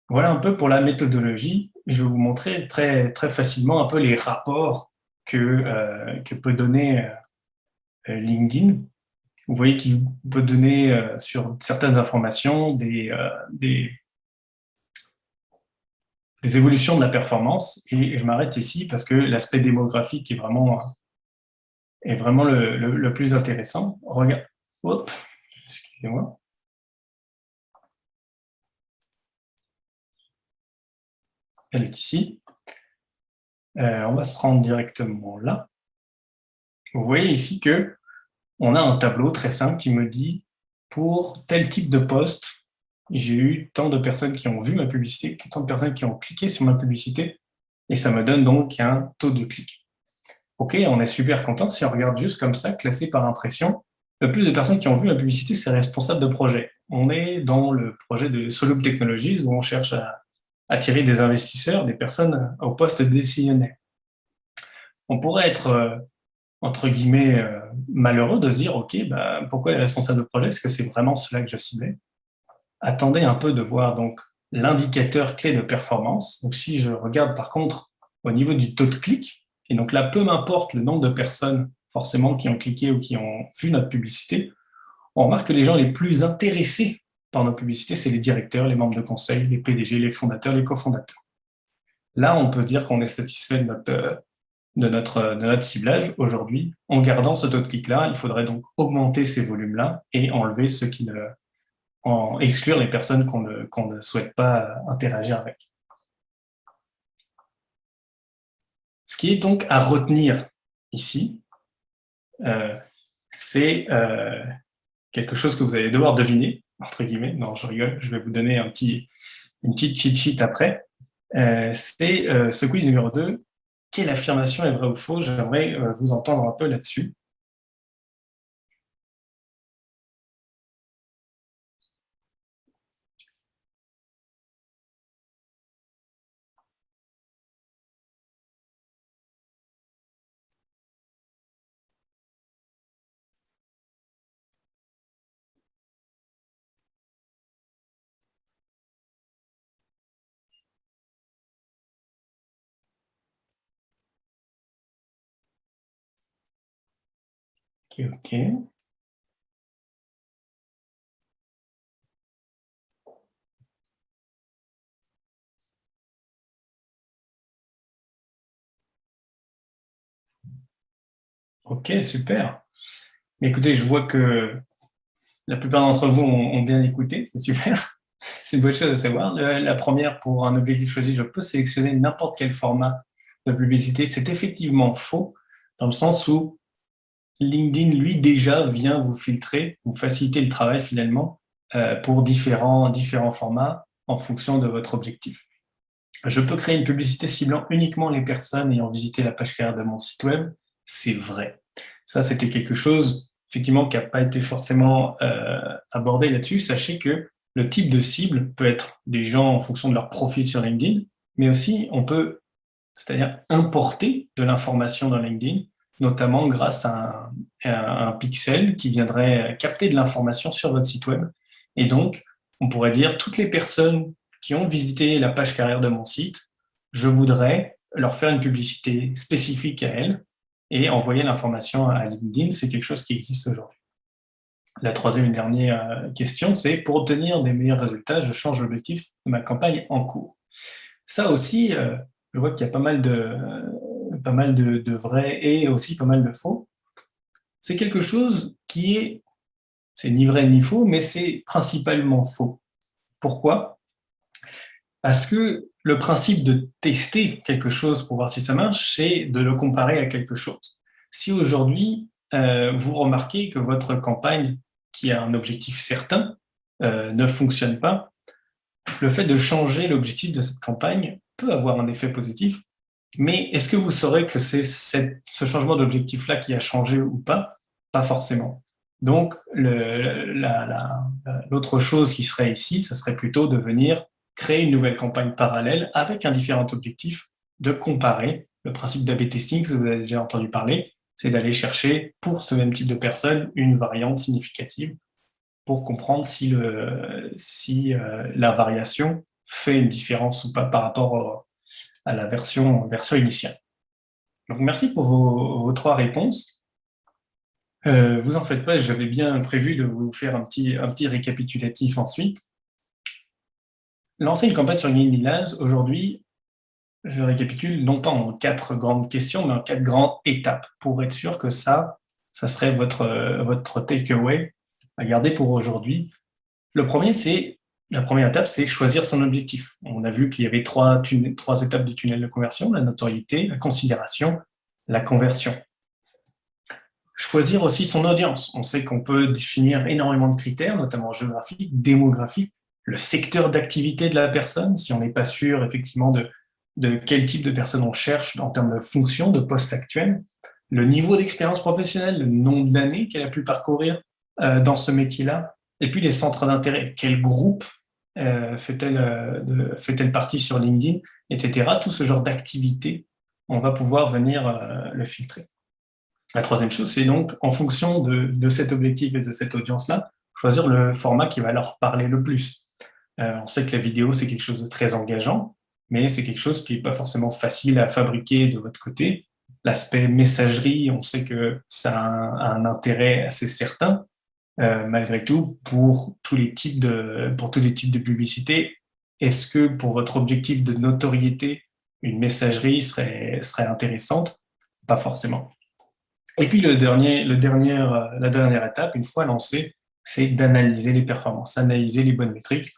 Voilà un peu pour la méthodologie. Je vais vous montrer très, très facilement un peu les rapports que peut donner LinkedIn. Vous voyez qu'il peut donner sur certaines informations des évolutions de la performance. Et je m'arrête ici parce que l'aspect démographique est vraiment le plus intéressant. Regarde. Hop, excusez-moi. Elle est ici. On va se rendre directement là. Vous voyez ici que on a un tableau très simple qui me dit pour tel type de poste, j'ai eu tant de personnes qui ont vu ma publicité, tant de personnes qui ont cliqué sur ma publicité, et ça me donne donc un taux de clic. Ok, on est super content. Si on regarde juste comme ça, classé par impression, le plus de personnes qui ont vu ma publicité, c'est responsable de projet. On est dans le projet de Solup Technologies où on cherche à attirer des investisseurs, des personnes au poste décisionnaire. On pourrait être entre guillemets, malheureux de se dire, OK, pourquoi les responsables de projet? Est-ce que c'est vraiment cela que je ciblais? Attendez un peu de voir donc l'indicateur clé de performance. Donc, si je regarde par contre au niveau du taux de clic, et donc là, peu m'importe le nombre de personnes forcément qui ont cliqué ou qui ont vu notre publicité, on remarque que les gens les plus intéressés par nos publicités, c'est les directeurs, les membres de conseil, les PDG, les fondateurs, les cofondateurs. Là, on peut dire qu'on est satisfait de notre ciblage aujourd'hui. En gardant ce taux de clic-là, il faudrait donc augmenter ces volumes-là et enlever ceux qui exclure les personnes qu'on ne souhaite pas interagir avec. Ce qui est donc à retenir ici, c'est quelque chose que vous allez devoir deviner. entre guillemets, non, je rigole, je vais vous donner une petite cheat sheet après. C'est ce quiz numéro 2. Quelle affirmation est vraie ou fausse? J'aimerais vous entendre un peu là-dessus. Ok. Ok, super. Écoutez, je vois que la plupart d'entre vous ont bien écouté, c'est super. C'est une bonne chose à savoir. La première, pour un objectif choisi, je peux sélectionner n'importe quel format de publicité. C'est effectivement faux, dans le sens où LinkedIn, lui, déjà vient vous filtrer, vous faciliter le travail finalement pour différents formats en fonction de votre objectif. Je peux créer une publicité ciblant uniquement les personnes ayant visité la page carrière de mon site web. C'est vrai. Ça, c'était quelque chose, effectivement, qui n'a pas été forcément abordé là-dessus. Sachez que le type de cible peut être des gens en fonction de leur profil sur LinkedIn, mais aussi on peut, c'est-à-dire importer de l'information dans LinkedIn, notamment grâce à un pixel qui viendrait capter de l'information sur votre site web. Et donc, on pourrait dire toutes les personnes qui ont visité la page carrière de mon site, je voudrais leur faire une publicité spécifique à elles et envoyer l'information à LinkedIn. C'est quelque chose qui existe aujourd'hui. La troisième et dernière question, c'est pour obtenir des meilleurs résultats, je change l'objectif de ma campagne en cours. Ça aussi, je vois qu'il y a pas mal de vrais et aussi pas mal de faux. C'est quelque chose qui est, c'est ni vrai ni faux, mais c'est principalement faux. Pourquoi? Parce que le principe de tester quelque chose pour voir si ça marche, c'est de le comparer à quelque chose. Si aujourd'hui, vous remarquez que votre campagne, qui a un objectif certain, ne fonctionne pas, le fait de changer l'objectif de cette campagne peut avoir un effet positif, mais est-ce que vous saurez que c'est ce changement d'objectif-là qui a changé ou pas? Pas forcément. Donc, l'autre chose qui serait ici, ça serait plutôt de venir créer une nouvelle campagne parallèle avec un différent objectif, de comparer. Le principe d'A/B testing, si vous avez déjà entendu parler, c'est d'aller chercher pour ce même type de personnes une variante significative pour comprendre si la variation fait une différence ou pas par rapport à la version initiale. Donc, merci pour vos 3 réponses. Vous en faites pas, j'avais bien prévu de vous faire un petit récapitulatif ensuite. Lancer une campagne sur LinkedIn Ads, aujourd'hui, je récapitule non pas en 4 grandes questions, mais en 4 grandes étapes pour être sûr que ça serait votre takeaway à garder pour aujourd'hui. La première étape, c'est choisir son objectif. On a vu qu'il y avait 3 étapes de tunnel de conversion, la notoriété, la considération, la conversion. Choisir aussi son audience. On sait qu'on peut définir énormément de critères, notamment géographiques, démographiques, le secteur d'activité de la personne, si on n'est pas sûr effectivement de quel type de personne on cherche en termes de fonction, de poste actuel, le niveau d'expérience professionnelle, le nombre d'années qu'elle a pu parcourir dans ce métier-là, et puis les centres d'intérêt. Quel groupe fait-elle partie sur LinkedIn, etc. Tout ce genre d'activité, on va pouvoir venir le filtrer. La troisième chose, c'est donc, en fonction de cet objectif et de cette audience-là, choisir le format qui va leur parler le plus. On sait que la vidéo, c'est quelque chose de très engageant, mais c'est quelque chose qui n'est pas forcément facile à fabriquer de votre côté. L'aspect messagerie, on sait que ça a un intérêt assez certain, malgré tout, pour tous les types de publicité. Est-ce que pour votre objectif de notoriété, une messagerie serait intéressante? Pas forcément. Et puis la dernière étape, une fois lancé, c'est d'analyser les performances, analyser les bonnes métriques.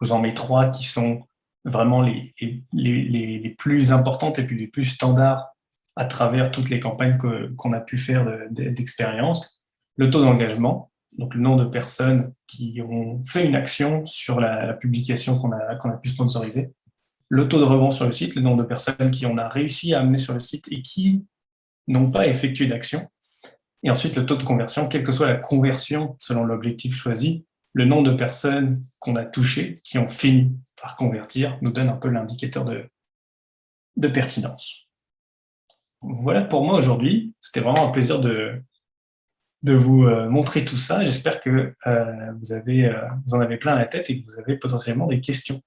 Je vous en mets 3 qui sont vraiment les plus importantes et puis les plus standards à travers toutes les campagnes qu'on a pu faire d'expérience. Le taux d'engagement, donc le nombre de personnes qui ont fait une action sur la publication qu'on a pu sponsoriser, le taux de rebond sur le site, le nombre de personnes qui on a réussi à amener sur le site et qui n'ont pas effectué d'action, et ensuite le taux de conversion, quelle que soit la conversion selon l'objectif choisi, le nombre de personnes qu'on a touchées, qui ont fini par convertir, nous donne un peu l'indicateur de pertinence. Voilà pour moi aujourd'hui. C'était vraiment un plaisir de vous montrer tout ça. J'espère que vous en avez plein la tête et que vous avez potentiellement des questions.